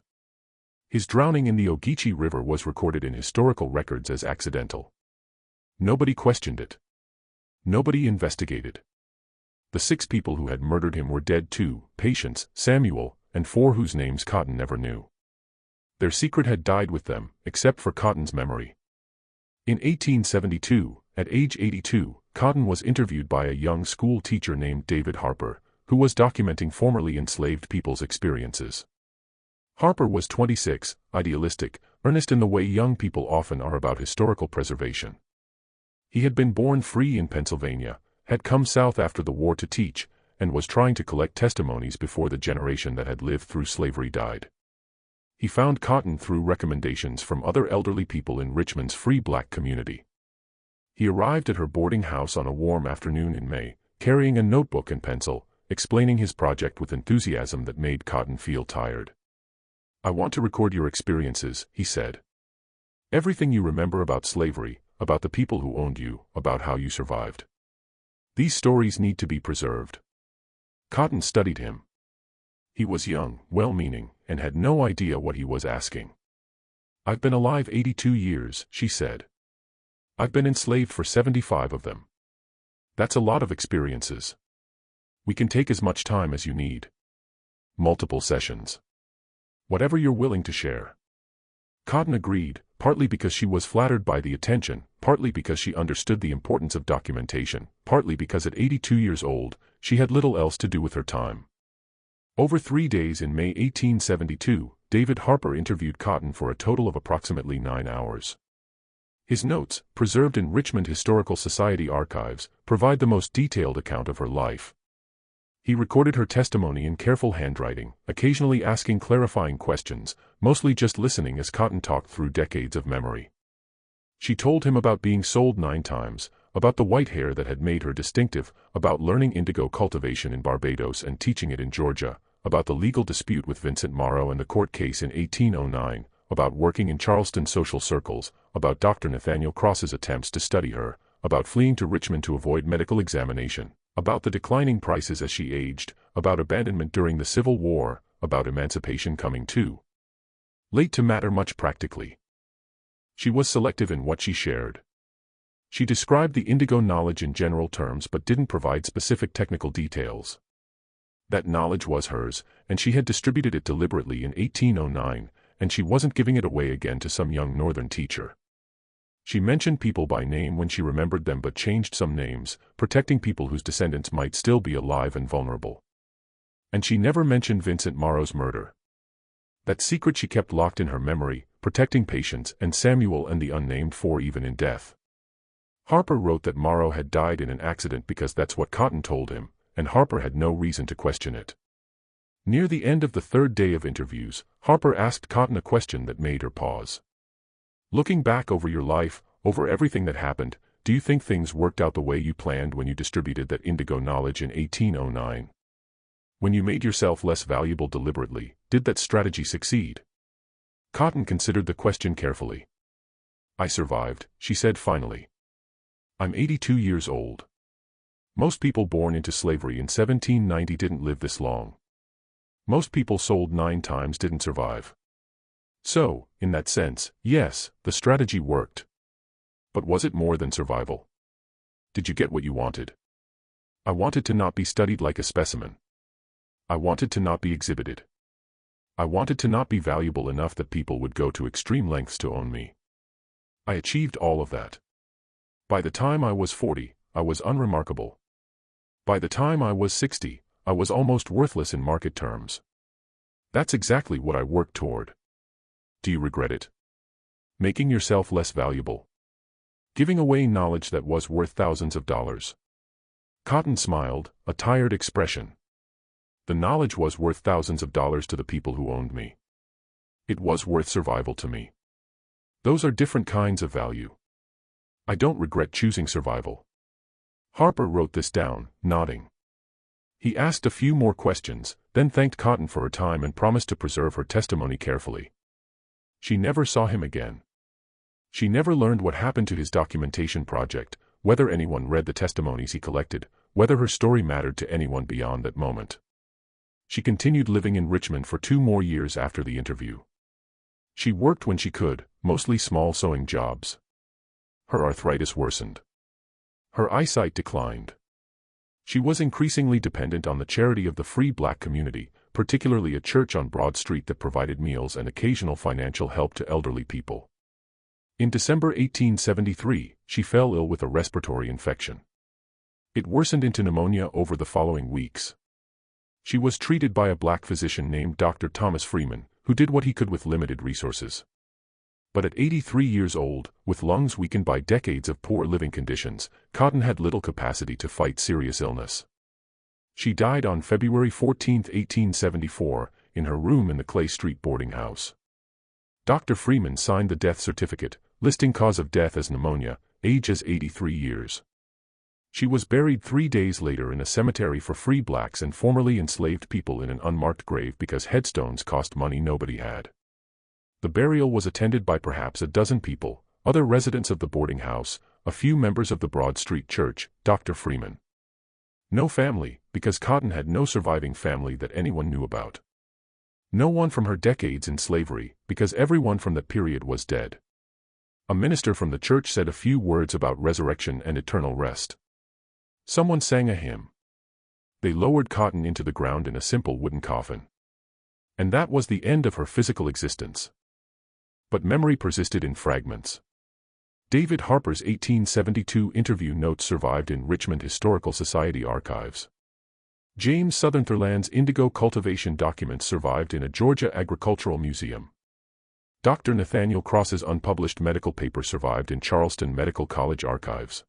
His drowning in the Ogeechee River was recorded in historical records as accidental. Nobody questioned it. Nobody investigated. The 6 people who had murdered him were dead too, Patience, Samuel, and 4 whose names Cotton never knew. Their secret had died with them, except for Cotton's memory. In 1872, at age 82, Cotton was interviewed by a young school teacher named David Harper, who was documenting formerly enslaved people's experiences. Harper was 26, idealistic, earnest in the way young people often are about historical preservation. He had been born free in Pennsylvania, had come south after the war to teach, and was trying to collect testimonies before the generation that had lived through slavery died. He found Cotton through recommendations from other elderly people in Richmond's free black community. He arrived at her boarding house on a warm afternoon in May, carrying a notebook and pencil, explaining his project with enthusiasm that made Cotton feel tired. "I want to record your experiences," he said. "Everything you remember about slavery, about the people who owned you, about how you survived. These stories need to be preserved." Cotton studied him. He was young, well-meaning, and had no idea what he was asking. "I've been alive 82 years, she said. "I've been enslaved for 75 of them. That's a lot of experiences. We can take as much time as you need. Multiple sessions. Whatever you're willing to share." Cotton agreed, partly because she was flattered by the attention, partly because she understood the importance of documentation, partly because at 82 years old, she had little else to do with her time. Over 3 days in May 1872, David Harper interviewed Cotton for a total of approximately 9 hours. His notes, preserved in Richmond Historical Society archives, provide the most detailed account of her life. He recorded her testimony in careful handwriting, occasionally asking clarifying questions, mostly just listening as Cotton talked through decades of memory. She told him about being sold 9 times, about the white hair that had made her distinctive, about learning indigo cultivation in Barbados and teaching it in Georgia, about the legal dispute with Vincent Morrow and the court case in 1809, about working in Charleston social circles, about Dr. Nathaniel Cross's attempts to study her, about fleeing to Richmond to avoid medical examination, about the declining prices as she aged, about abandonment during the Civil War, about emancipation coming too late to matter much practically. She was selective in what she shared. She described the indigo knowledge in general terms but didn't provide specific technical details. That knowledge was hers, and she had distributed it deliberately in 1809, and she wasn't giving it away again to some young northern teacher. She mentioned people by name when she remembered them but changed some names, protecting people whose descendants might still be alive and vulnerable. And she never mentioned Vincent Morrow's murder. That secret she kept locked in her memory, protecting Patience and Samuel and the unnamed four even in death. Harper wrote that Morrow had died in an accident because that's what Cotton told him, and Harper had no reason to question it. Near the end of the third day of interviews, Harper asked Cotton a question that made her pause. Looking back over your life, over everything that happened, do you think things worked out the way you planned when you distributed that indigo knowledge in 1809? When you made yourself less valuable deliberately, did that strategy succeed? Cotton considered the question carefully. I survived, she said finally. I'm 82 years old. Most people born into slavery in 1790 didn't live this long. Most people sold 9 times didn't survive. So, in that sense, yes, the strategy worked. But was it more than survival? Did you get what you wanted? I wanted to not be studied like a specimen. I wanted to not be exhibited. I wanted to not be valuable enough that people would go to extreme lengths to own me. I achieved all of that. By the time I was 40, I was unremarkable. By the time I was 60, I was almost worthless in market terms. That's exactly what I worked toward. Do you regret it? Making yourself less valuable. Giving away knowledge that was worth thousands of dollars. Cotton smiled, a tired expression. The knowledge was worth thousands of dollars to the people who owned me. It was worth survival to me. Those are different kinds of value. I don't regret choosing survival. Harper wrote this down, nodding. He asked a few more questions, then thanked Cotton for her time and promised to preserve her testimony carefully. She never saw him again. She never learned what happened to his documentation project, whether anyone read the testimonies he collected, whether her story mattered to anyone beyond that moment. She continued living in Richmond for 2 more years after the interview. She worked when she could, mostly small sewing jobs. Her arthritis worsened. Her eyesight declined. She was increasingly dependent on the charity of the free black community, particularly a church on Broad Street that provided meals and occasional financial help to elderly people. In December 1873, she fell ill with a respiratory infection. It worsened into pneumonia over the following weeks. She was treated by a black physician named Dr. Thomas Freeman, who did what he could with limited resources. But at 83 years old, with lungs weakened by decades of poor living conditions, Cotton had little capacity to fight serious illness. She died on February 14, 1874, in her room in the Clay Street boarding house. Dr. Freeman signed the death certificate, listing cause of death as pneumonia, age as 83 years. She was buried 3 days later in a cemetery for free blacks and formerly enslaved people in an unmarked grave because headstones cost money nobody had. The burial was attended by perhaps a dozen people, other residents of the boarding house, a few members of the Broad Street Church, Dr. Freeman. No family, because Cotton had no surviving family that anyone knew about. No one from her decades in slavery, because everyone from that period was dead. A minister from the church said a few words about resurrection and eternal rest. Someone sang a hymn. They lowered Cotton into the ground in a simple wooden coffin. And that was the end of her physical existence. But memory persisted in fragments. David Harper's 1872 interview notes survived in Richmond Historical Society archives. James Sutherland's indigo cultivation documents survived in a Georgia Agricultural Museum. Dr. Nathaniel Cross's unpublished medical paper survived in Charleston Medical College archives.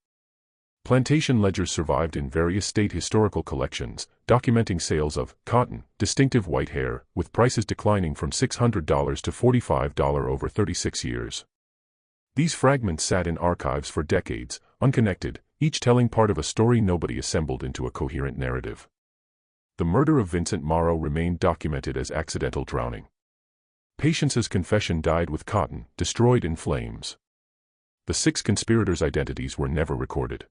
Plantation ledgers survived in various state historical collections, documenting sales of cotton, distinctive white hair, with prices declining from $600 to $45 over 36 years. These fragments sat in archives for decades, unconnected, each telling part of a story nobody assembled into a coherent narrative. The murder of Vincent Morrow remained documented as accidental drowning. Patience's confession died with Cotton, destroyed in flames. The 6 conspirators' identities were never recorded.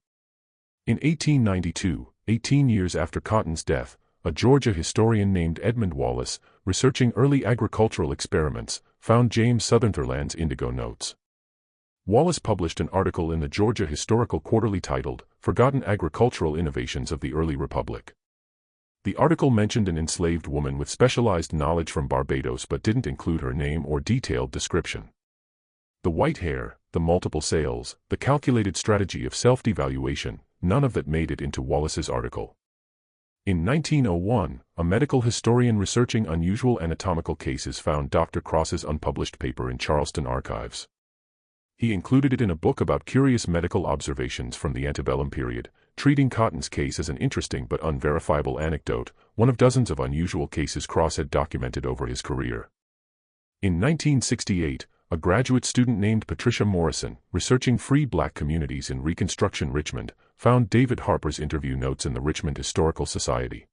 In 1892, 18 years after Cotton's death, a Georgia historian named Edmund Wallace, researching early agricultural experiments, found James Sutherland's indigo notes. Wallace published an article in the Georgia Historical Quarterly titled, "Forgotten Agricultural Innovations of the Early Republic." The article mentioned an enslaved woman with specialized knowledge from Barbados but didn't include her name or detailed description. The white hair, the multiple sales, the calculated strategy of self-devaluation, none of that made it into Wallace's article. In 1901, a medical historian researching unusual anatomical cases found Dr. Cross's unpublished paper in Charleston Archives. He included it in a book about curious medical observations from the antebellum period, treating Cotton's case as an interesting but unverifiable anecdote, one of dozens of unusual cases Cross had documented over his career. In 1968, a graduate student named Patricia Morrison, researching free black communities in Reconstruction Richmond, found David Harper's interview notes in the Richmond Historical Society.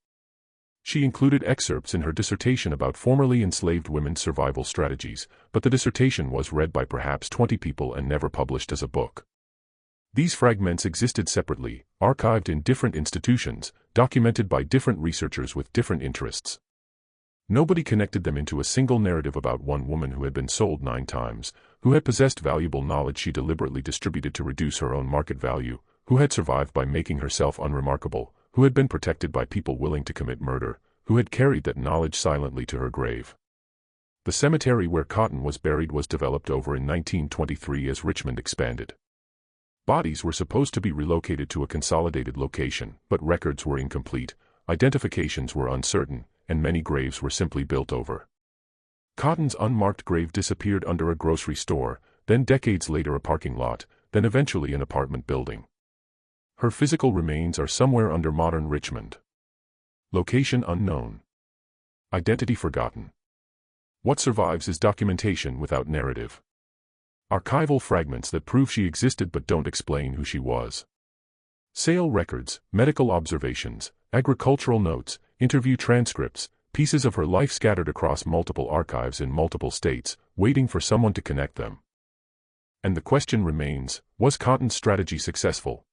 She included excerpts in her dissertation about formerly enslaved women's survival strategies, but the dissertation was read by perhaps 20 people and never published as a book. These fragments existed separately, archived in different institutions, documented by different researchers with different interests. Nobody connected them into a single narrative about one woman who had been sold 9 times, who had possessed valuable knowledge she deliberately distributed to reduce her own market value, who had survived by making herself unremarkable, who had been protected by people willing to commit murder, who had carried that knowledge silently to her grave. The cemetery where Cotton was buried was developed over in 1923 as Richmond expanded. Bodies were supposed to be relocated to a consolidated location, but records were incomplete, identifications were uncertain, and many graves were simply built over. Cotton's unmarked grave disappeared under a grocery store, then decades later a parking lot, then eventually an apartment building. Her physical remains are somewhere under modern Richmond. Location unknown. Identity forgotten. What survives is documentation without narrative. Archival fragments that prove she existed but don't explain who she was. Sale records, medical observations, agricultural notes, interview transcripts, pieces of her life scattered across multiple archives in multiple states, waiting for someone to connect them. And the question remains, was Cotton's strategy successful?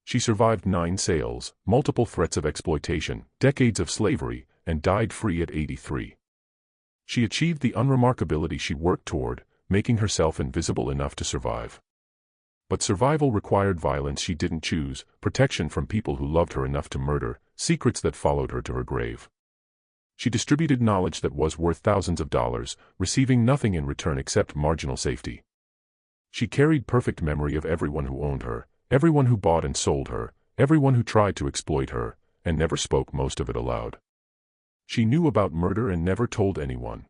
She survived 9 sales, multiple threats of exploitation, decades of slavery, and died free at 83. She achieved the unremarkability she worked toward, making herself invisible enough to survive. But survival required violence she didn't choose, protection from people who loved her enough to murder, secrets that followed her to her grave. She distributed knowledge that was worth thousands of dollars, receiving nothing in return except marginal safety. She carried perfect memory of everyone who owned her, everyone who bought and sold her, everyone who tried to exploit her, and never spoke most of it aloud. She knew about murder and never told anyone.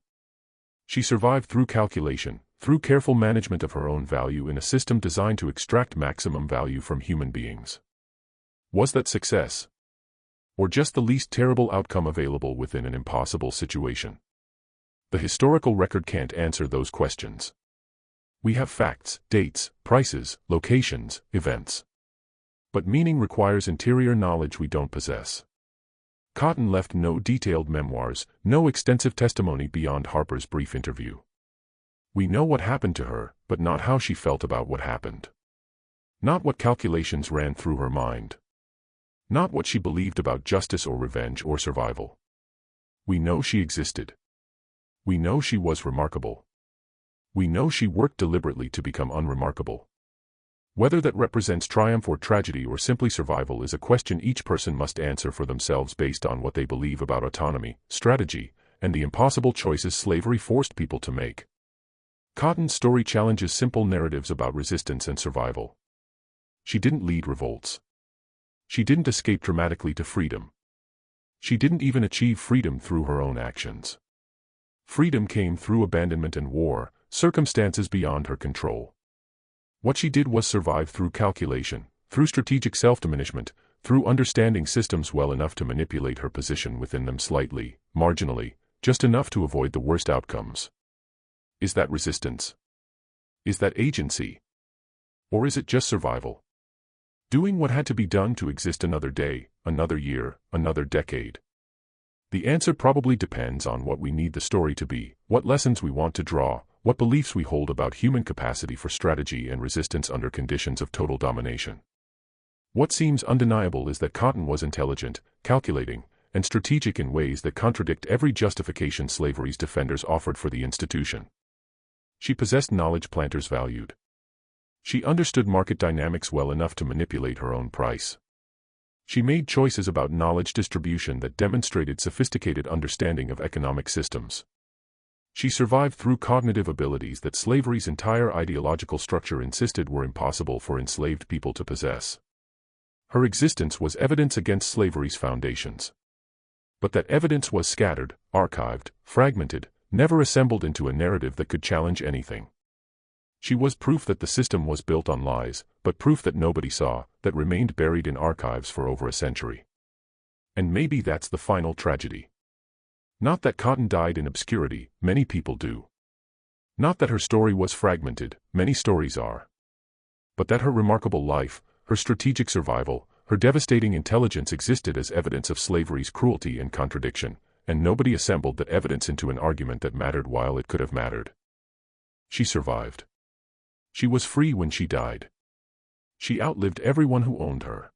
She survived through calculation, through careful management of her own value in a system designed to extract maximum value from human beings. Was that success? Or just the least terrible outcome available within an impossible situation? The historical record can't answer those questions. We have facts, dates, prices, locations, events. But meaning requires interior knowledge we don't possess. Cotton left no detailed memoirs, no extensive testimony beyond Harper's brief interview. We know what happened to her, but not how she felt about what happened. Not what calculations ran through her mind. Not what she believed about justice or revenge or survival. We know she existed. We know she was remarkable. We know she worked deliberately to become unremarkable. Whether that represents triumph or tragedy or simply survival is a question each person must answer for themselves based on what they believe about autonomy, strategy, and the impossible choices slavery forced people to make. Cotton's story challenges simple narratives about resistance and survival. She didn't lead revolts. She didn't escape dramatically to freedom. She didn't even achieve freedom through her own actions. Freedom came through abandonment and war, circumstances beyond her control. What she did was survive through calculation, through strategic self-diminishment, through understanding systems well enough to manipulate her position within them slightly, marginally, just enough to avoid the worst outcomes. Is that resistance? Is that agency? Or is it just survival? Doing what had to be done to exist another day, another year, another decade. The answer probably depends on what we need the story to be, what lessons we want to draw, what beliefs we hold about human capacity for strategy and resistance under conditions of total domination. What seems undeniable is that Cotton was intelligent, calculating, and strategic in ways that contradict every justification slavery's defenders offered for the institution. She possessed knowledge planters valued. She understood market dynamics well enough to manipulate her own price. She made choices about knowledge distribution that demonstrated sophisticated understanding of economic systems. She survived through cognitive abilities that slavery's entire ideological structure insisted were impossible for enslaved people to possess. Her existence was evidence against slavery's foundations. But that evidence was scattered, archived, fragmented, never assembled into a narrative that could challenge anything. She was proof that the system was built on lies, but proof that nobody saw, that remained buried in archives for over a century. And maybe that's the final tragedy. Not that Cotton died in obscurity, many people do. Not that her story was fragmented, many stories are. But that her remarkable life, her strategic survival, her devastating intelligence existed as evidence of slavery's cruelty and contradiction, and nobody assembled that evidence into an argument that mattered while it could have mattered. She survived. She was free when she died. She outlived everyone who owned her.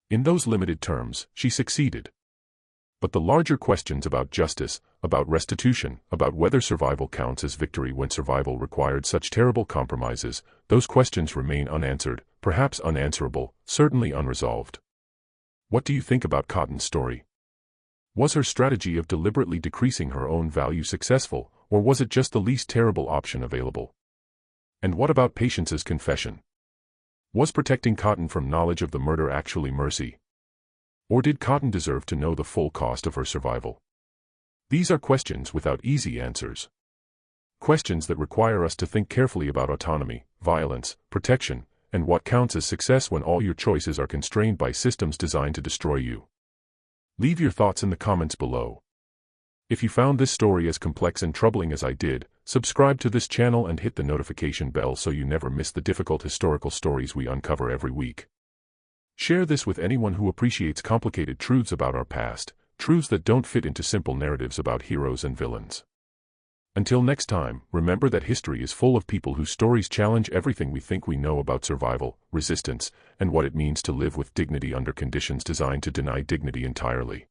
In those limited terms, she succeeded. But the larger questions about justice, about restitution, about whether survival counts as victory when survival required such terrible compromises, those questions remain unanswered, perhaps unanswerable, certainly unresolved. What do you think about Cotton's story? Was her strategy of deliberately decreasing her own value successful, or was it just the least terrible option available? And what about Patience's confession? Was protecting Cotton from knowledge of the murder actually mercy? Or did Cotton deserve to know the full cost of her survival? These are questions without easy answers. Questions that require us to think carefully about autonomy, violence, protection, and what counts as success when all your choices are constrained by systems designed to destroy you. Leave your thoughts in the comments below. If you found this story as complex and troubling as I did, subscribe to this channel and hit the notification bell so you never miss the difficult historical stories we uncover every week. Share this with anyone who appreciates complicated truths about our past, truths that don't fit into simple narratives about heroes and villains. Until next time, remember that history is full of people whose stories challenge everything we think we know about survival, resistance, and what it means to live with dignity under conditions designed to deny dignity entirely.